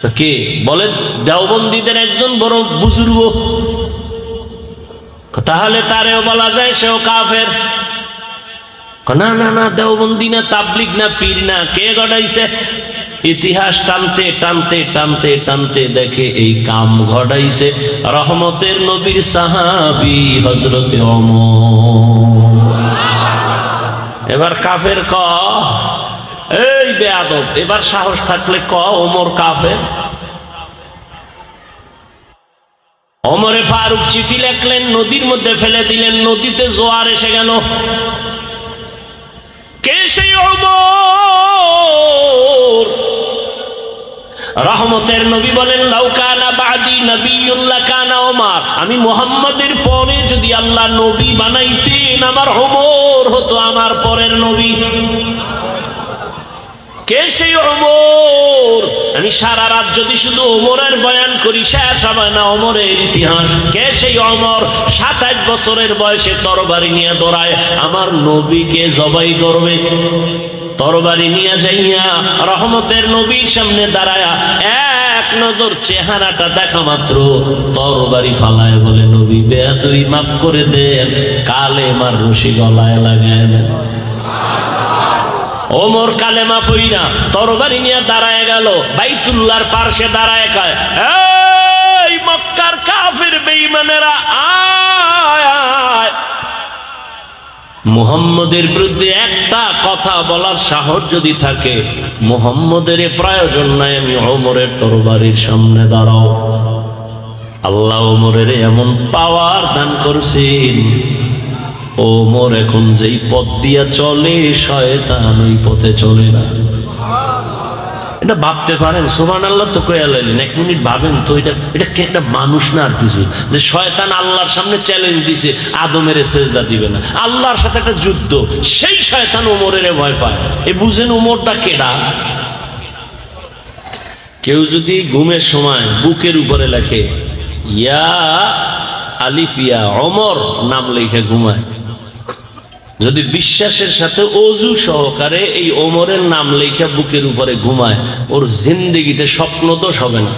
তো কে বলেন? দেওবন্দীদের একজন বড় বুজুর্গ। তাহলে তারেও বলা যায় সেও কাফের? না না না, দেওবন্দি না, তাবলিগ না, পীর না, কে ঘটাইছে? ইতিহাস টানতে টানতে টানতে টানতে দেখে এই কাম ঘটাইছে রহমতের নবীর সাহাবী হযরতে ওমর। এবার কাফের ক, এই বেয়াদব, এবার সাহস থাকলে ক ওমর কাফের। ওমরে ফারুক চিঠি লেখলেন, নদীর মধ্যে ফেলে দিলেন, নদীতে জোয়ার এসে গেল। কে সেই ওমর? রহমতের নবী বলেন, লাউ কানা বাদি নবিয়্যুন লাকানা ওমর, আমি মুহাম্মাদের পরে যদি আল্লাহ নবী বানাইতেন, আমার ওমর হতো আমার পরের নবী। কে সেই ওমর? আমি সারা রাত যদি শুধু ওমরের বয়ান করি শেষ হবে না ওমরের ইতিহাস। কে সেই ওমর? 27 বছরের বয়সে তরবারি নিয়ে দৌড়ায়, আমার নবীকে জবাই করবে। তরবারি নিয়ে যাইয়া রহমতের নবীর সামনে দাঁড়ায়া এক নজর চেহারাটা দেখা মাত্র তরবারি ফালায় বলে, নবী বেয়াদবি মাফ করে দেন, কালেমার রশি গলায় লাগায় দেন। ওমর কালেমা পইরা তরবারি নিয়ে দাঁড়ায় গেল, বাইতুল্লাহর পার্শ্বে দাঁড়ায় কয়, এই মক্কার কাফির বেঈমানেরা, আয় আয়, মুহাম্মদের বিরুদ্ধে একটা কথা বলার সাহস যদি থাকে, মুহাম্মদের প্রয়োজন নাই, আমি ওমরের তরবারির সামনে দাঁড়াও। আল্লাহ ওমরের এমন পাওয়ার দান করছেন, ওমর এখন যেই পথ দিয়া চলে শয়তান ওই পথে চলে না। এটা ভাবতে পারেন? সুবহানাল্লাহ তো কইয়া লাইলেন, এক মিনিট ভাবেন তো, এটা কি একটা মানুষ না আর কিছু? যে শয়তান আল্লাহর সামনে চ্যালেঞ্জ দিছে, আদমের সেজদা দিবে না, আল্লাহর সাথে একটা যুদ্ধ, সেই শয়তান ওমরের ভয় পায়। এ বুঝেন ওমরটা কেডা? কেউ যদি ঘুমের সময় বুকের উপরে লেখে ইয়া আলিফ ইয়া ওমর নাম লেখে ঘুমায়, যদি বিশ্বাসের সাথে অজু সহকারে এই ওমরের নাম লেখা বুকের উপরে ঘুমায়, ওর জিন্দেগিতে স্বপ্ন দোষ হবে না।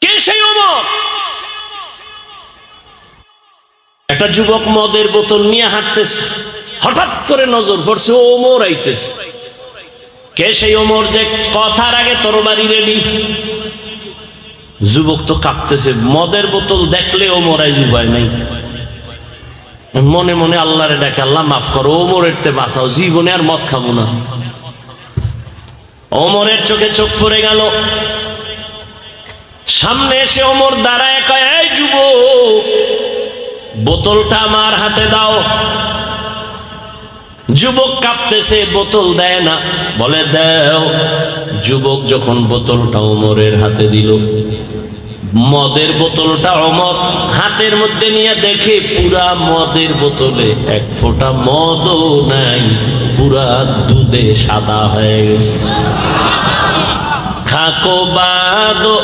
কে সেই ওমর? একটা যুবক মদের বোতল নিয়ে হাঁটতেছে, হঠাৎ করে নজর পড়ছে ওমর আইতেছে। কে সেই ওমর যে কথার আগে তরবারি রেডি? যুবক তো কাঁপতেছে, মদের বোতল দেখলে ওমর আইজ উপায় নাই। মনে মনে আল্লাহরে ডাকে, আল্লাহ মাফ করো, ওমরের তে বাঁচাও, জীবনে আর মদ খাবো না। ওমরের চোখে চোখ পড়ে গেল। সামনে এসে ওমর দাঁড়ায় কয়, এই যুবক, বোতলটা আমার হাতে দাও। যুবক কাঁপতেছে, বোতল দেয় না, বলে দাও। যুবক যখন বোতলটা ওমরের হাতে দিল, মদের বোতলটা ওমর হাতের মধ্যে নিয়ে দেখে পুরা মদের বোতলে এক ফোঁটা মদও নাই, পুরা দুধে সাদা হয়ে গেছে। খাকো বাদো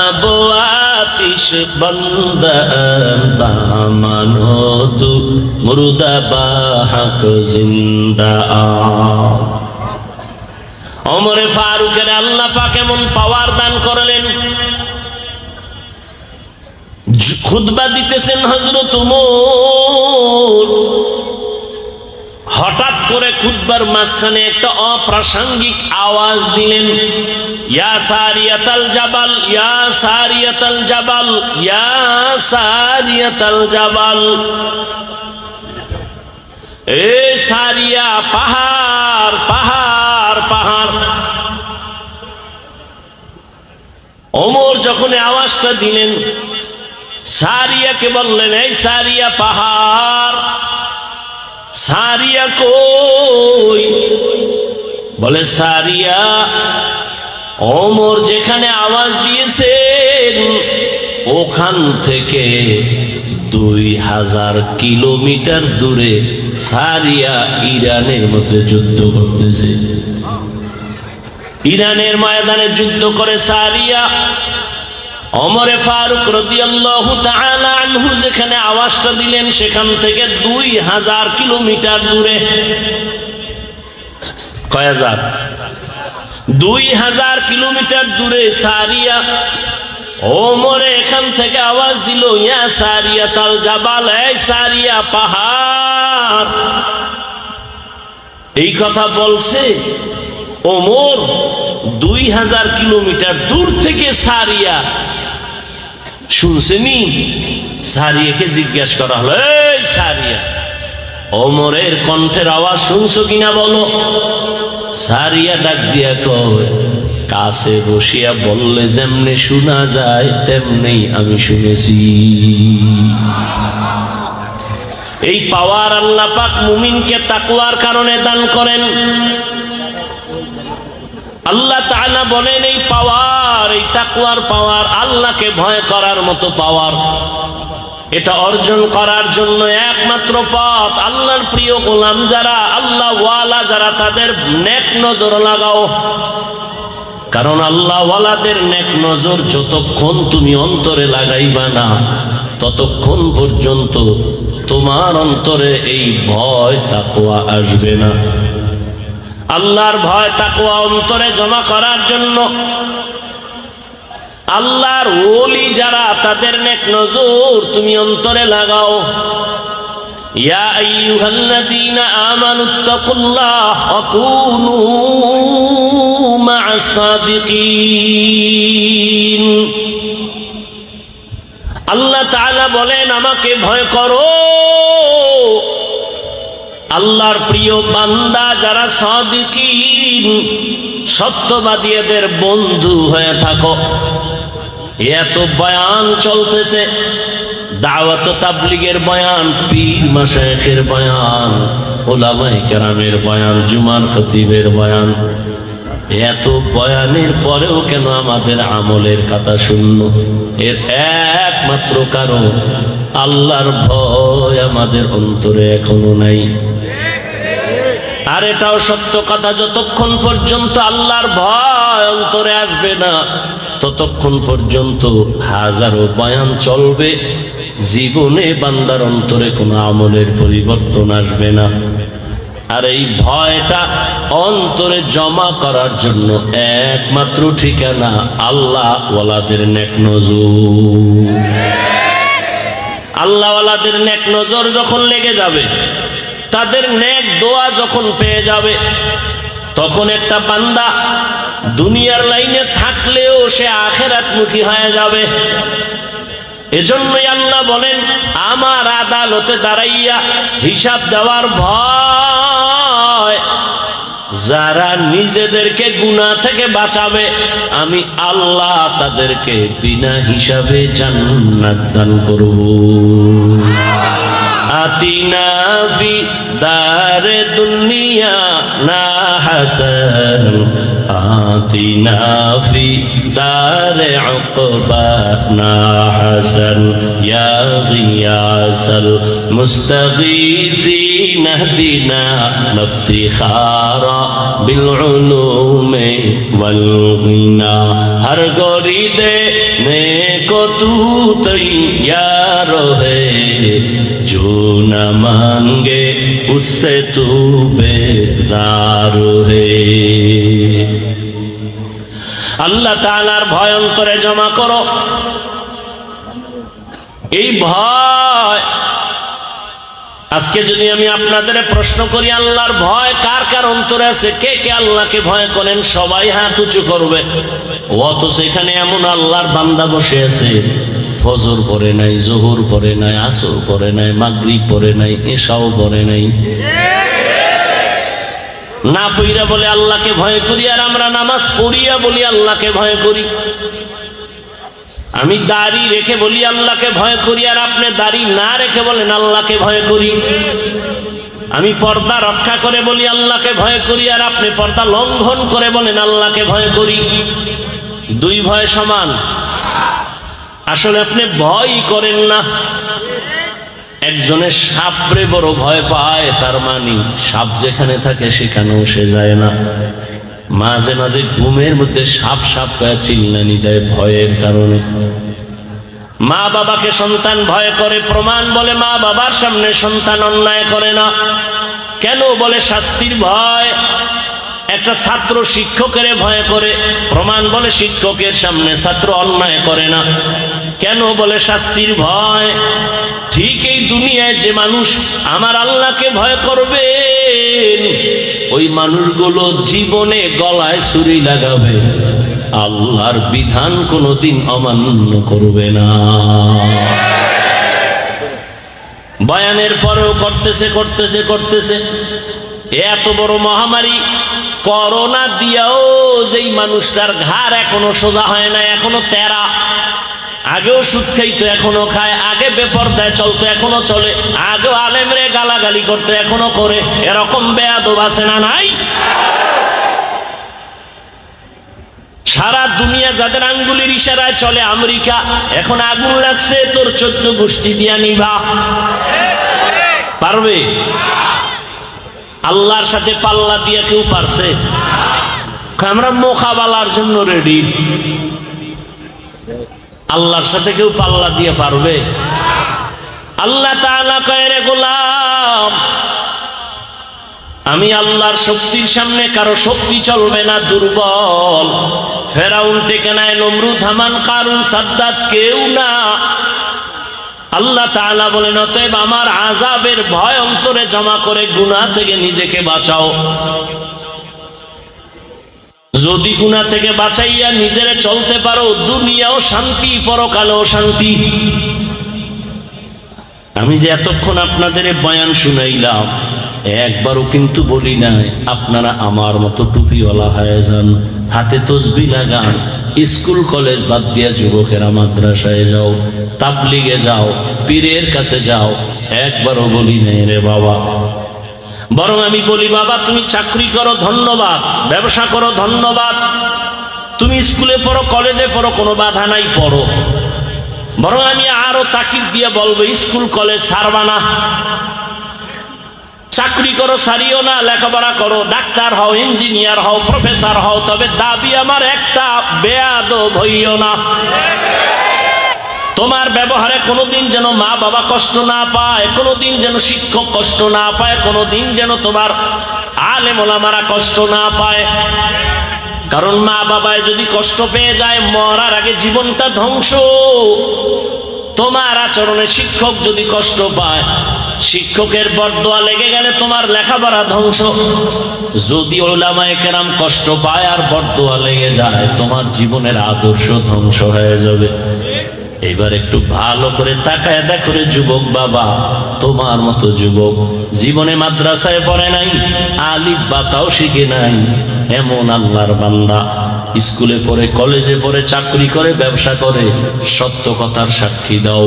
আবো আতিশ বন্দন বামানো তু মুর্দা বাহক জিন্দা। ওমরে ফারুকের আল্লাহ পাক এমন পাওয়ার দান করলেন, খুতবা দিতেছেন হযরত ওমর, হঠাৎ করে খুতবার মাঝখানে একটা অপ্রাসঙ্গিক আওয়াজ দিলেন, ইয়া সারিয়াতাল জাবাল, ইয়া সারিয়াতাল জাবাল, ইয়া সারিয়াতাল জাবাল। এ সারিয়া, পাহাড় পাহাড় পাহাড়। ওমর যখন আওয়াজটা দিলেন, সারিয়াকে বললেন, এই সারিয়া পাহাড়। সারিয়া কই? বলে সারিয়া, ওমর যেখানে আওয়াজ দিয়েছেন ওখান থেকে 2000 কিলোমিটার দূরে সারিয়া ইরানের মধ্যে যুদ্ধ করতেছে। ইরানের ময়দানে যুদ্ধ করে সারিয়া। ওমরে ফারুক রাদিয়াল্লাহু তাআলা আনহু যেখানে আওয়াজটা দিলেন সেখান থেকে 2000 কিলোমিটার দূরে। কয় হাজার? 2000 কিলোমিটার দূরে সারিয়া। ওমরে এখান থেকে আওয়াজ দিল, ইয়া সারিয়াতাল জাবাল, এই সারিয়া পাহাড়। এই কথা বলছে ওমর 2000 কিলোমিটার দূর থেকে সারিয়া শুনছেনি। সারিয়াকে জিজ্ঞাসা করা হলো, এই সারিয়া, ওমরের কণ্ঠের আওয়াজ শুনছো কিনা বলো। সারিয়া ডাক দিয়া কয়, কাছে বসিয়া বললে যেমনে শোনা যায় তেমনি আমি শুনেছি। এই পাওয়ার আল্লাহ পাক মুমিনকে তাকওয়ার কারণে দান করেন। আল্লাহ তাআলা বলেন, এই পাওয়ার, এই তাকওয়ার পাওয়ার, আল্লাহকে ভয় করার মতো পাওয়ার, এটা অর্জন করার জন্য একমাত্র পথ আল্লাহর প্রিয় গোলাম যারা, আল্লাহ ওয়ালা যারা, তাদের নেক নজর লাগাও। কারণ আল্লাহ ওয়ালাদের নেক নজর যতক্ষণ তুমি অন্তরে লাগাইবা না, ততক্ষণ পর্যন্ত তোমার অন্তরে এই ভয় তাকওয়া আসবে না। আল্লাহর ভয় তাকওয়া অন্তরে জমা করার জন্য আল্লাহর ওলি যারা, তাদের নেক নজর তুমি অন্তরে লাগাও। ইয়া আইয়ুহাল্লাযীনা আমানুত্তাকুল্লাহ ওয়া কুনু মা'আস সাদিকিন। আল্লাহ তাআলা বলেন, আমাকে ভয় করো। আল্লাহর প্রিয় বান্দা যারা সাদিকিন, সত্যবাদীদের বন্ধু হয়ে থাকো। এত বয়ান চলতেছে, দাওয়াত তাবলীগের বয়ান, পীর মাশায়েখের বয়ান, উলামায়ে কেরামের বয়ান, জুমার খতিবের বয়ান। এত বয়ানের পরেও কেন আমাদের আমলের কথা শূন্য? এর একমাত্র কারণ আল্লাহর ভয় আমাদের অন্তরে এখনো নাই। আর এটাও সত্য কথা, যতক্ষণ পর্যন্ত আল্লাহর ভয় অন্তরে আসবে না, ততক্ষণ পর্যন্ত হাজারো বয়ান চলবে, জীবনে বান্দার অন্তরে কোনো আমলের পরিবর্তন আসবে না। আর এই ভয়টা অন্তরে জমা করার জন্য একমাত্র ঠিকানা আল্লাহ ওয়ালাদের নেক নজর। আল্লাহ ওয়ালাদের নেক নজর যখন লেগে যাবে, তাদের নেক দোয়া যখন পেয়ে যাবে, তখন একটা বান্দা দুনিয়ার লাইনে থাকলেও সে আখিরাতমুখী হয়ে যাবে। এজন্যই আল্লাহ বলেন, আমার আদালতে দাঁড়াইয়া হিসাব দেওয়ার ভয় যারা নিজেদেরকে গুনাহ থেকে বাঁচাবে, আমি আল্লাহ তাদেরকে বিনা হিসাবে জান্নাত দান করব। আতিনা ফি দারে দুনিয়া না হাসান, আতিনা ফি দারে উকবা না হাসান, ইয়া গিয়াসাল মুস্তাগীসিন ইহদিনা ইফতিখারা বিল উলুমি ওয়াল গিনা। হর গরিদে নেকো তু তৈয়ার হে, जो न मांगे उससे तू बेजार है। আল্লাহ তাআলার ভয় অন্তরে জমা করো। এই ভয়, আজকে যদি আমি আপনাদের প্রশ্ন করি আল্লাহর ভয় কার কার অন্তরে আছে, কে কে আল্লাহকে ভয় করেন, সবাই হাত উঁচু করবে। অথচ সেখানে এমন আল্লাহর বান্দা বসে আছে, ফজর পড়ে নাই, জোহর পড়ে নাই, আসর পড়ে নাই, মাগরিব পড়ে নাই, এশাও পড়ে নাই, না পইরা বলে আল্লাহকে ভয় করি। আর আমরা নামাজ পড়িয়া বলি আল্লাহকে ভয় করি। আমি দাড়ি রেখে বলি আল্লাহকে ভয় করি, আর আপনি দাড়ি না রেখে বলেন আল্লাহকে ভয় করি। আমি পর্দা রক্ষা করে বলি আল্লাহকে ভয় করি, আর আপনি পর্দা লঙ্ঘন করে বলেন আল্লাহকে ভয় করি। দুই ভয় সমান? আসলে আপনি ভয়ই করেন না। একজনের সাপরে বড় ভয় পায়, তার মানে সাপ যেখানে থাকে সেখানেও সে যায় না। মাঝে মাঝে ঘুমের মধ্যে সাপ সাপ করে চিল্লানি দেয় ভয়ের কারণে। মা বাবাকে সন্তান ভয় করে, প্রমাণ বলে মা বাবার সামনে সন্তান অন্যায় করে না। কেন? বলে শাস্তির ভয়। একটা ছাত্র শিক্ষকের ভয় করে, প্রমাণ বলে শিক্ষকের সামনে ছাত্র অন্যায় করে না। কেন? বলে শাস্তির ভয়। ঠিক এই দুনিয়ায় যে মানুষ আমার আল্লাহকে ভয় করবে, ওই মানুষগুলো জীবনে গলায় ছুরি লাগাবে, আল্লাহর বিধান কোনোদিন অমান্য করবে না। বয়ানের পরেও করতেছে। এত বড় মহামারী করোনা দিয়াও যেই মানুষটার ঘাড় এখনো সোজা হয় না, এখনো তেরা। আগেও সুদ খাইতো, এখনো খায়। আগে বেপরদায় চলতো, এখনো চলে। আগেও আলেমরে গালাগালি করতো, এখনো করে। এরকম বেয়াদব আছে না নাই? সারা দুনিয়া যাদের আঙ্গুলের ইশারায় চলে, আমেরিকা এখন আগুন লাগছে, তোর 14 গোষ্ঠী দিয়া নিভা পারবে? আল্লাহর সাথে পাল্লা দিয়া কেউ পারছে? আমরা মোকাবেলার জন্য রেডি। আল্লাহর সাথে কেউ পাল্লা দিয়ে পারবে? আল্লাহ তাআলা কয়, রে গোলাম, আমি আল্লাহর শক্তির সামনে কারো শক্তি চলবে না, দুর্বল। ফেরাউন থেকে নাই, নমরুদ, হামান, কারুন, সাদ্দাত কেউ না। আল্লাহ তাআলা বলেন, অতএব আমার আযাবের ভয় অন্তরে জমা করে গুনাহ থেকে নিজেকে বাঁচাও। যদি গুনাহ থেকে বাঁচাইয়া নিজেরে চলতে পারো, দুনিয়াও শান্তি, পরকালেও শান্তি। আমি যে এতক্ষণ আপনাদের বয়ান শুনাইলাম, একবারও কিন্তু বলি নাই আপনারা আমার মতো টুপিওয়ালা হয়ে যান, হাতে তসবিহ লাগান, স্কুল কলেজ বাদ দিয়া যুবকেরা মাদ্রাসায় যাও, তাবলিগে যাও, পীরের কাছে যাও। একবারও বলি নাই রে বাবা। বরং আমি বলি, বাবা তুমি চাকরি করো ধন্যবাদ, ব্যবসা করো ধন্যবাদ, তুমি স্কুলে পড়ো, কলেজে পড়ো, কোনো বাধা নাই, পড়ো। বরং আমি আরো তাকিদ দিয়ে বলবো, স্কুল কলেজ ছাড়বা না, চাকরি করো, ছাড়িও না, লেখাপড়া করো, ডাক্তার হও, ইঞ্জিনিয়ার হও, প্রফেসর হও। তবে দাবি আমার একটা, বেয়াদব হইও না। তোমার ব্যবহারে কোনোদিন যেন মা বাবা কষ্ট না পায়, কোনোদিন যেন শিক্ষক কষ্ট না পায়, কোনোদিন যেন তোমার আলেম ওলামারা কষ্ট না পায়। কারণ মা বাবায় যদি কষ্ট পেয়ে যায়, মরার আগে জীবনটা ধ্বংস। তোমার আচরণে শিক্ষক যদি কষ্ট পায়, শিক্ষকের বরদোয়া লেগে গেলে তোমার লেখাপড়া ধ্বংস। যদি উলামায়ে কেরাম কষ্ট পায় আর বরদোয়া লেগে যায়, তোমার জীবনের আদর্শ ধ্বংস হয়ে যাবে। এবার একটু ভালো করে তাকায় দেখো রে যুবক বাবা, তোমার মতো যুবক জীবনে মাদ্রাসায় পড়ে নাই, আলিফ বাতাও শিখে নাই, এমন আল্লাহর বান্দা স্কুলে পড়ে, কলেজে পড়ে, চাকরি করে, ব্যবসা করে, সত্য কথার সাক্ষী দাও।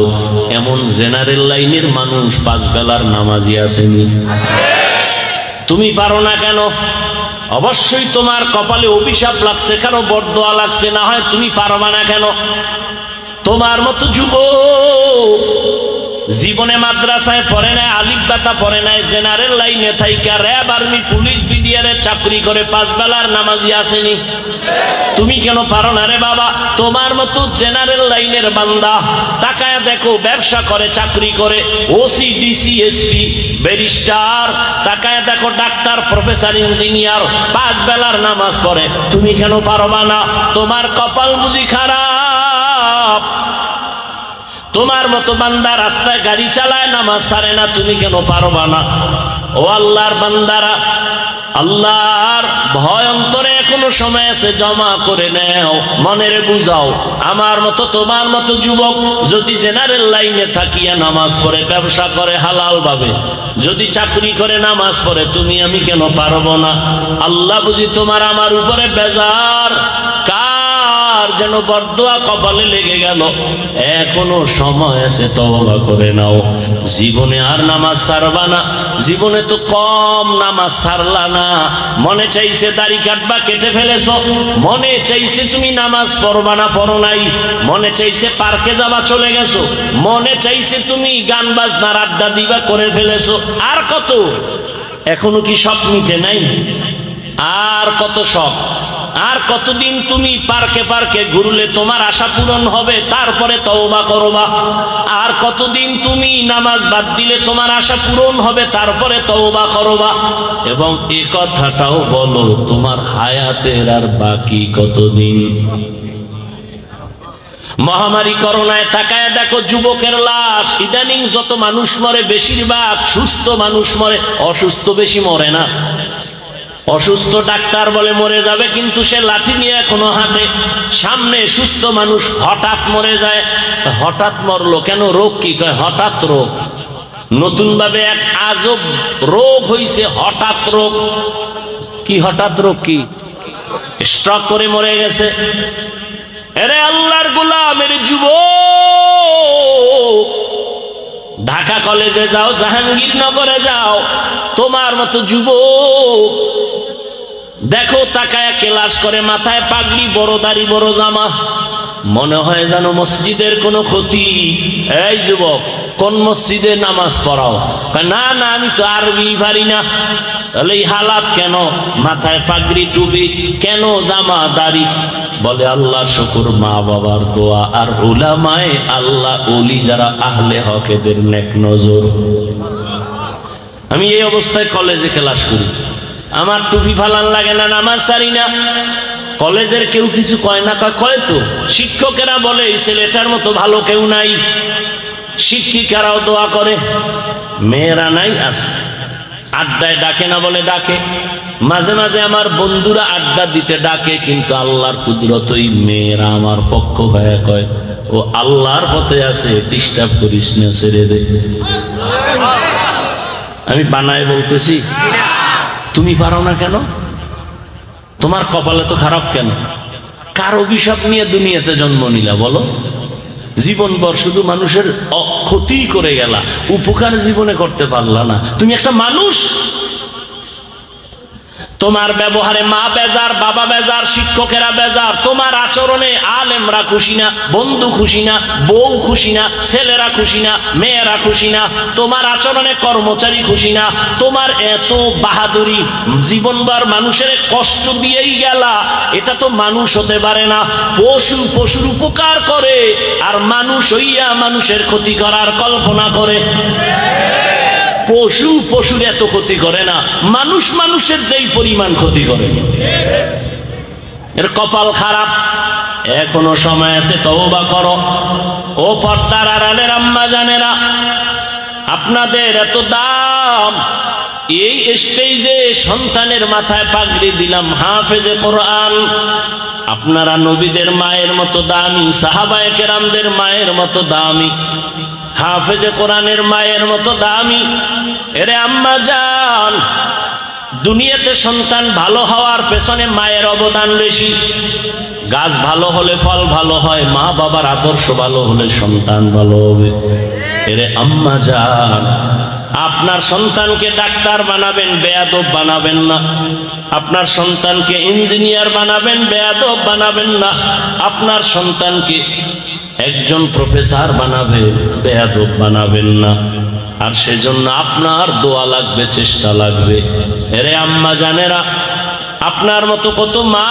এমন জেনারেল লাইনের মানুষ 5 বেলার নামাজি আসেনি। তুমি পারো না কেন? অবশ্যই তোমার কপালে অভিশাপ লাগছে, কেন বরদোয়া লাগছে, না হয় তুমি পারবা না কেন? তোমার মতো যুবক জীবনে মাদ্রাসায় পড়ে নাই, আলিফ বাতা পড়ে নাই, জেনারেল লাইনে থাইকা র্যাব, আর্মি, পুলিশ, বিডিআরে চাকরি করে 5 বেলার নামাজি আসেনি। তুমি কেন পারো না রে বাবা? তোমার মতো জেনারেল লাইনের বান্দা তাকায় দেখো, ব্যবসা করে, চাকরি করে, ওসি, ডিসি, এসপি, ব্যারিস্টার, তাকায় দেখো ডাক্তার, প্রফেসর, ইঞ্জিনিয়ার, 5 বেলার নামাজ পড়ে। তুমি কেন পারবা না? তোমার কপাল বুঝি খারাপ? তোমার মতো বান্দা রাস্তায় গাড়ি চালায়, নামাজ ছাড়ে না, তুমি কেন পারবা না? ও আল্লাহর বান্দারা, আল্লাহর ভয় অন্তরে এখনো সময় আছে, জমা করে নেও, মনের বুঝাও। আমার মতো তোমার মতো যুবক যদি জেনারেল লাইনে থাকিয়া নামাজ পড়ে, ব্যবসা করে হালাল ভাবে, যদি চাকরি করে, নামাজ পড়ে, তুমি আমি কেন পারবো না? আল্লাহ বুঝি তোমার আমার উপরে বেজার? কার যেন বরদোয়া কপালে লেগে গেল, এখনো সময় আছে, তওবা করে নাও। জীবনে আর নামাজ ছাড়বা না। জীবনে তো কম নামাজ ছাড়লা না। মনে চাইছে দাড়ি কাটবা, কেটে ফেলেছো। মনে চাইছে তুমি নামাজ পড়বা না, পড়ো নাই। মনে চাইছে পার্কে যাবা, চলে গেছো। মনে চাইছে তুমি গান বাজনার আড্ডা দিবা, করে ফেলেছো। আর কত? এখনো কি শখ মিটে নাই? আর কত শখ? আর কতদিন তুমি পার্কে পার্কে ঘুরলে তোমার আশা পূরণ হবে, তারপরে তওবা করবা? আর কতদিন তুমি নামাজ বাদ দিলে তোমার আশা পূরণ হবে, তারপরে তওবা করবা? এবং এই কথাটাও বলো, তোমার হায়াতের আর বাকি কতদিন? মহামারী করোনায় তাকায় দেখো যুবকের লাশ। ইদানিং যত মানুষ মরে, বেশিরভাগ সুস্থ মানুষ মরে, অসুস্থ বেশি মরে না। অসুস্থ ডাক্তার বলে মরে যাবে, কিন্তু সে লাঠি নিয়ে এখনো হাঁটে। সামনে সুস্থ মানুষ হঠাৎ মরে যায়। হঠাৎ মরলো কেন? রোগ কি কয়? হঠাৎ রোগ। নতুন ভাবে এক আজব রোগ হইছে, হঠাৎ রোগ। কি হঠাৎ রোগ? কি স্ট্রোক করে মরে গেছে? এরে আল্লাহর গোলামের যুবক, ঢাকা কলেজে যাও, জাহাঙ্গীরনগরে যাও, তোমার মতো যুবক দেখো তাকায় ক্লাস করে, মাথায় পাগড়ি, বড় দাড়ি, বড় জামা, মনে হয় যেন মসজিদের কোনো ক্ষতি। এই যুবক, কোন মসজিদে নামাজ পড়াও? না না, আমি তো আরবি পারি না। তাহলে এই হালাত কেন? মাথায় পাগড়ি, টুপি কেন, জামা, দাড়ি? বলে আল্লাহর শুকর, মা বাবার দোয়া, আর উলামায়ে আল্লাহ, ওলি যারা আহলে হক, এদের নেক নজর। আমি এই অবস্থায় কলেজে ক্লাস করি, আমার টুপি ফালান লাগে না, নামাজ ছাড়ি না। কলেজের কেউ কিছু কয় না? কয় তো। শিক্ষকেরা বলে এই ছেলেটার মতো ভালো কেউ নাই। শিক্ষিকারাও দোয়া করে। মেয়েরা নাই? আছে। আড্ডায় ডাকে না? বলে ডাকে। মাঝে মাঝে আমার বন্ধুরা আড্ডা দিতে ডাকে, কিন্তু আল্লাহর কুদরতই মেয়েরা আমার পক্ষ হয়ে কয়, ও আল্লাহর পথে আছে, ডিস্টার্ব করিস না, ছেড়ে দে। আমি বানায় বলতেছি? তুমি পারো না কেন? তোমার কপালে তো খারাপ কেন? কার অভিশাপ নিয়ে দুনিয়াতে জন্ম নিলা বলো? জীবনভর শুধু মানুষের ক্ষতি করে গেলা, উপকার জীবনে করতে পারলা না। তুমি একটা মানুষ, তোমার ব্যবহারে মা বেজার, বাবা বেজার, শিক্ষকেরা বেজার, তোমার আচরণে আলেমরা খুশি না, বন্ধু খুশি না, বউ খুশি না, ছেলেরা খুশি না, মেয়েরা খুশি না, তোমার আচরণে কর্মচারী খুশি না, তোমার এত বাহাদুরি, জীবনভর মানুষের কষ্ট দিয়েই গেলা, এটা তো মানুষ হতে পারে না। পশুর উপকার করে আর মানুষ হইয়া মানুষের ক্ষতি করার কল্পনা করে। পশুর এত ক্ষতি করে না, মানুষের যেই পরিমাণ ক্ষতি করে, এর কপাল খারাপ। এখনো সময় আছে, তওবা করো। ও পর্দার আড়ালের আম্মা জানেরা, আপনাদের এত দাম, এই স্টেজে সন্তানের মাথায় পাগড়ি দিলাম হাফেজে কোরআন। আপনারা নবীদের মায়ের মতো দামি, সাহাবায়ে কেরামদের মায়ের মতো দামি, হাফেজে কোরআনের মায়ের মতো দামি। এরে আম্মা জান, দুনিয়াতে সন্তান ভালো হওয়ার পেছনে মায়ের অবদান বেশি। গাছ ভালো হলে ফল ভালো হয়, মা বাবার আদর্শ ভালো হলে সন্তান ভালো হবে। এরে আম্মা জান, আপনার সন্তানকে ডাক্তার বানাবেন, বেয়াদব বানাবেন না। আপনার সন্তানকে ইঞ্জিনিয়ার বানাবেন, বেয়াদব বানাবেন না। আপনার সন্তানকে একজন প্রফেসর বানাবে, বেয়াদব বানাবেন না। আর সেজন্য আপনার দোয়া লাগবে, চেষ্টা লাগবে। এরে আম্মা জানেরা, আপনার মতো কত মা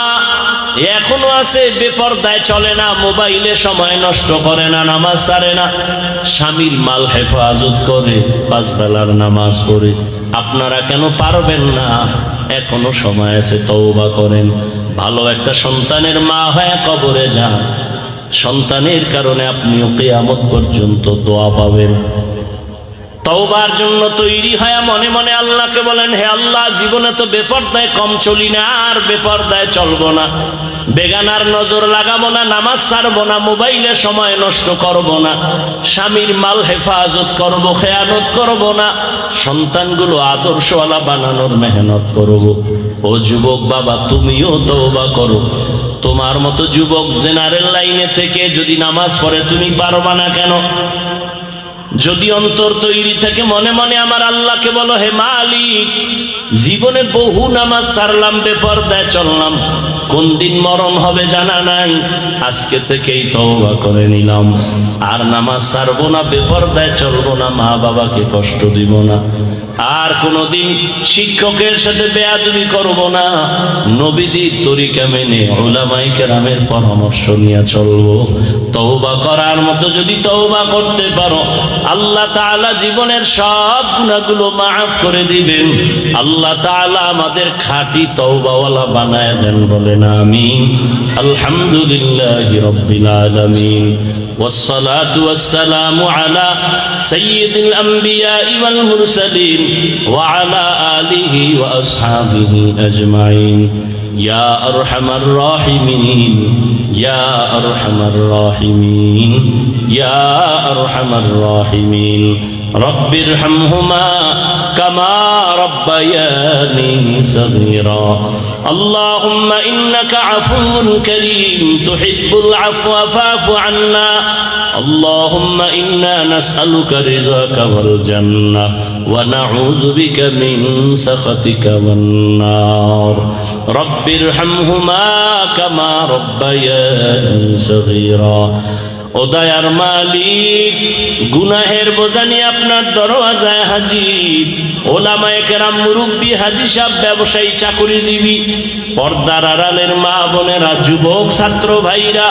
এখনো আছে বেপরদায় চলে না, মোবাইলে সময় নষ্ট করে না, নামাজ ছাড়ে না, স্বামীর মাল হেফাজত করে, 5 বেলার নামাজ পড়ে। আপনারা কেন পারবেন না? এখনো সময় আছে, তওবা করেন। ভালো একটা সন্তানের মা হয়ে কবরে যান, সন্তানের কারণে আপনিও কিয়ামত পর্যন্ত দোয়া পাবেন। তওবার জন্য তৈরি হয়ে মনে মনে আল্লাহকে বলেন, হে আল্লাহ, জীবনে তো বেপরদায় কম চলি না, আর বেপরদায় চলবো না, বেগানার নজর লাগাবো না, নামাজ ছাড়বো না, মোবাইলে সময় নষ্ট করবো না, স্বামীর মাল হেফাজত করবো, খেয়ানত করবো না, সন্তানগুলো আদর্শওয়ালা বানানোর মেহনত করবো। ও যুবক বাবা, তুমিও তওবা করো। তোমার মতো যুবক জেনারেল লাইনে থেকে যদি নামাজ পড়ে, তুমি পারবা না কেন? যদি অন্তর তৈরি থেকে মনে মনে আমার আল্লাহকে বলো, হে মালিক, জীবনে বহু নামাজ ছাড়লাম, বেপরদায় চললাম, কোন দিন মরণ হবে জানা নাই, আজকে থেকেই তওবা করে নিলাম, আর নামাজ ছাড়বো না, বেপরদায় চলবো না, মা বাবাকে কষ্ট দিব না, আর কোনোদিন শিক্ষকের সাথে বেয়াদবি করব না, নবীজির তরিকা মেনে উলামায়ে কেরামের পরামর্শ নিয়ে চলবো। তওবা করার মতো যদি তওবা করতে পারো, আল্লাহ তাআলা জীবনের সব গুনাহগুলো মাফ করে দিবেন। আল্লাহ তাআলা আমাদের খাঁটি তওবাওয়ালা বানায় দেন, বলেন আমিন। আলহামদুলিল্লাহি রাব্বিল আলামিন, والصلاة والسلام على سيد الأنبياء والمرسلين وعلى آله وأصحابه أجمعين يا أرحم الراحمين يا أرحم الراحمين يا أرحم الراحمين رب ارحمهما كما ربياني صغيرا اللهم إنك عفو كريم تحب العفو فاعف عنا اللهم إنا نسألك رضاك والجنة ونعوذ بك من سخطك والنار رب ارحمهما كما ربياني صغيرا ও দয়ার মালিক, গুনাহের বোঝা নিয়ে আপনার দরওয়াজায় হাজির, ওলামায়ে কেরাম, মুরব্বী, হাজী সাহেব, ব্যবসায়ী, চাকরিজীবী, পর্দার আড়ালের মা বোনেরা, যুবক, ছাত্র ভাইরা,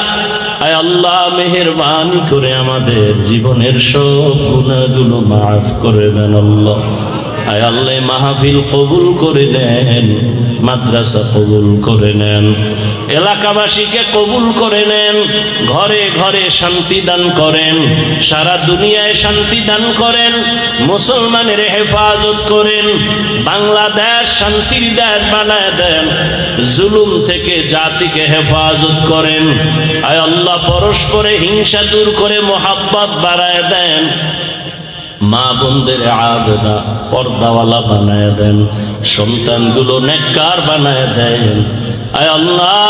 আয় আল্লাহ, মেহেরবানি করে আমাদের জীবনের সব গুনাহগুলো মাফ করে দেন আল্লাহ। আয় আল্লাহ, মাহফিল কবুল করে নেন, মাদ্রাসা কবুল করে নেন, এলাকাবাসীকে কবুল করে নেন, ঘরে ঘরে শান্তি দান করেন, সারা দুনিয়ায় শান্তি দান করেন, মুসলমানের হেফাজত করেন, বাংলাদেশ শান্তির দেশ বানায় দেন, জুলুম থেকে জাতিকে হেফাজত করেন। আয় আল্লাহ, পরস্পরে হিংসা দূর করে মোহাব্বত বাড়ায় দেন, মা বোনদের আবেদা পর্দাওয়ালা বানায় দেন, সন্তানগুলো নেককার বানায় দেন। আয় আল্লাহ,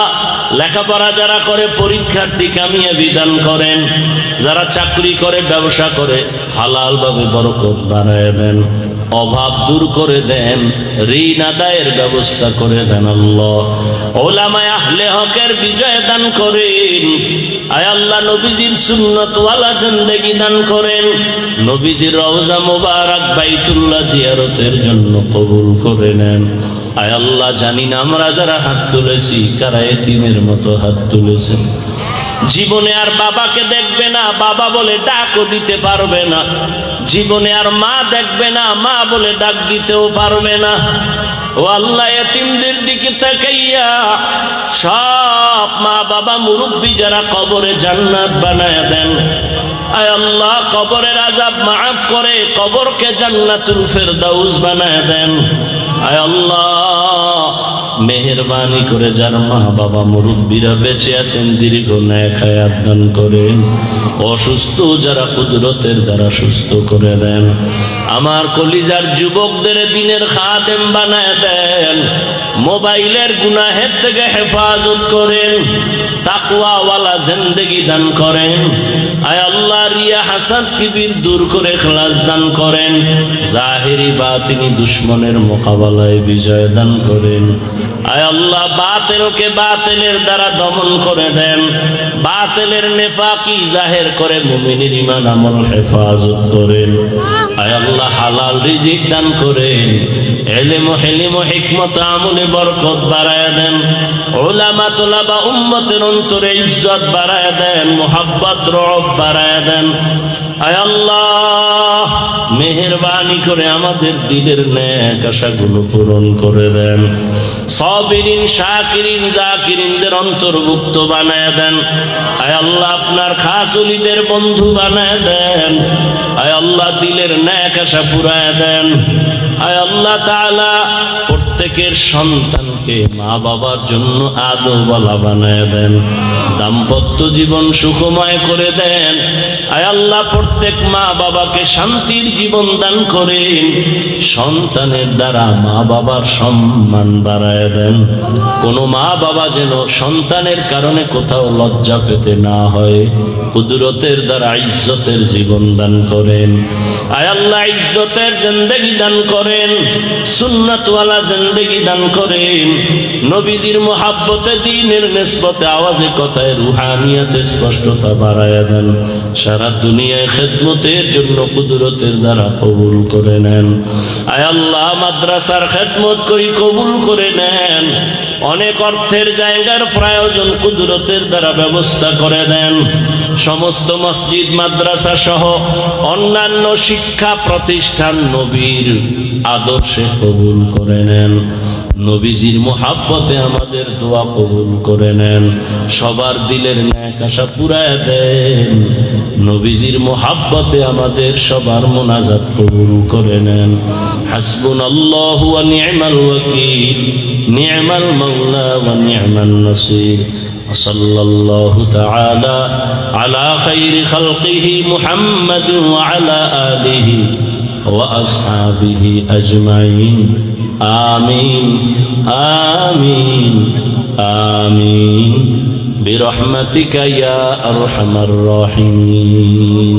লেখাপড়া যারা করে পরীক্ষার্থী কামিয়াবি দান করেন, যারা চাকরি করে, ব্যবসা করে, হালাল ভাবে বরকত বাড়ায় দেন। অভাব দূর করে দেন, ঋণ আদায়ের ব্যবস্থা করে দেন আল্লাহ। ওলামায়ে আহলে হকের বিজয় দান করেন। আয় আল্লাহ নবীজির সুন্নত ওয়ালা জিন্দেগি দান করেন। নবীজির রওজা মুবারক বাইতুল্লাহ জিয়ারতের জন্য কবুল করে নেন। আয় আল্লাহ জানি না আমরা যারা হাত তুলেছি কারা এতিমের মতো হাত তুলেছেন। জীবনে আর বাবাকে দেখবে না, বাবা বলে ডাকও দিতে পারবে না। জীবনে আর মা দেখবে না, মা বলে ডাক দিতেও পারবে না। ও আল্লাহ এতিমদের দিকে তাকাইয়া সব মা বাবা মুরব্বী যারা কবরে জান্নাত বানায় দেন। আয় আল্লাহ কবরের আযাব মাফ করে কবরকে জান্নাতুল ফেরদাউস বানায় দেন। আয় আল্লাহ মেহেরবানি করে যার মা বাবা মুরব্বীরা বেঁচে আছেন দীর্ঘ নেক হায়াত দান করেন। অসুস্থ যারা কুদরতের দ্বারা সুস্থ করে দেন। আমার কলিজার যুবকদের দিনের খাদেম বানায় দেন। মোবাইলের গুনাহের থেকে হেফাজত করেন। তাকওয়াওয়ালা জিন্দেগি দান করেন। আয় আল্লাহ রিয়া হাসাদ কিবির দূর করে ইখলাস দান করেন। জাহিরি বাতিনি দুশমনের মোকাবেলায় বিজয় দান করেন। আয় আল্লাহ বাতিলকে বাতিলের দ্বারা দমন করে দেন। বাতিলের নেফাকি জাহের করে মুমিনের ঈমান আমল হেফাজত করেন। আয় আল্লাহ হালাল রিজিক দান করেন। ইলম ও হিলম ও হিকমত আমলে বরকত বাড়ায় দেন। উলামা তুলাবা উম্মতের অন্তরে ইজ্জত বাড়ায় দেন, মুহাব্বত রব বাড়ায় দেন। আয় আল্লাহ মেহেরবানি করে আমাদের দিলের নেক আশাগুলো পূরণ করে দেন। সাবিরিন শাকিরিন জাকিরিনদের অন্তর্ভুক্ত বানায় দেন। আয় আল্লাহ আপনার খাস ওলিদের বন্ধু বানায় দেন। আয় আল্লাহ দিলের নেক আশা পুরায় দেন। আয় আল্লাহ তাআলা প্রত্যেকের সন্তানকে মা বাবার জন্য আদবওয়ালা বানায় দেন। দাম্পত্য জীবন সুখময় করে দেন। আয় আল্লাহ প্রত্যেক মা বাবাকে শান্তির জীবন দান করেন। সন্তানের দ্বারা মা বাবার সম্মান বাড়ায় দেন। কোনো মা বাবা যেন সন্তানের কারণে কোথাও লজ্জা পেতে না হয়। কুদরতের দ্বারা ইজ্জতের জীবন দান করেন। আয় আল্লাহ ইজ্জতের জিন্দেগি দান করেন। সুন্নাতওয়ালা জিন্দেগি দান করেন। নবীজির মুহাব্বতে দ্বীনের নিসবতে আওয়াজে কথায় রুহানিয়াতে স্পষ্টতা বাড়ায় দেন। সারা দুনিয়ায় খেদমতের জন্য কুদরতের দ্বারা কবুল করে নেন। আয় আল্লাহ মাদ্রাসার খেদমত করি কবুল করে নেন। অনেক অর্থের জায়গার প্রয়োজন কুদরতের দ্বারা ব্যবস্থা করে দেন। সমস্ত মসজিদ মাদ্রাসা সহ অন্যান্য শিক্ষা প্রতিষ্ঠান নবীর আদর্শে কবুল করে নেন। নবীজির মুহাব্বতে আমাদের দোয়া কবুল করে নেন। সবার দিলের নেক আশা পুরায় দেন। নবীজির মুহাব্বতে আমাদের সবার মুনাজাত কবুল করে নেন। হাসবুনাল্লাহু ওয়া নি'মাল ওয়াকিল, নি'মাল মাওলা ওয়া নি'মান নাসির। সাল্লাল্লাহু তাআলা আলা খাইরি খালকিহি মুহাম্মাদিন ওয়া আলা আলিহি ওয়া আসহাবিহি আজমাইন। আমিন আমিন আমিন বিরহমাতিকা ইয়া আরহামার রাহিমিন।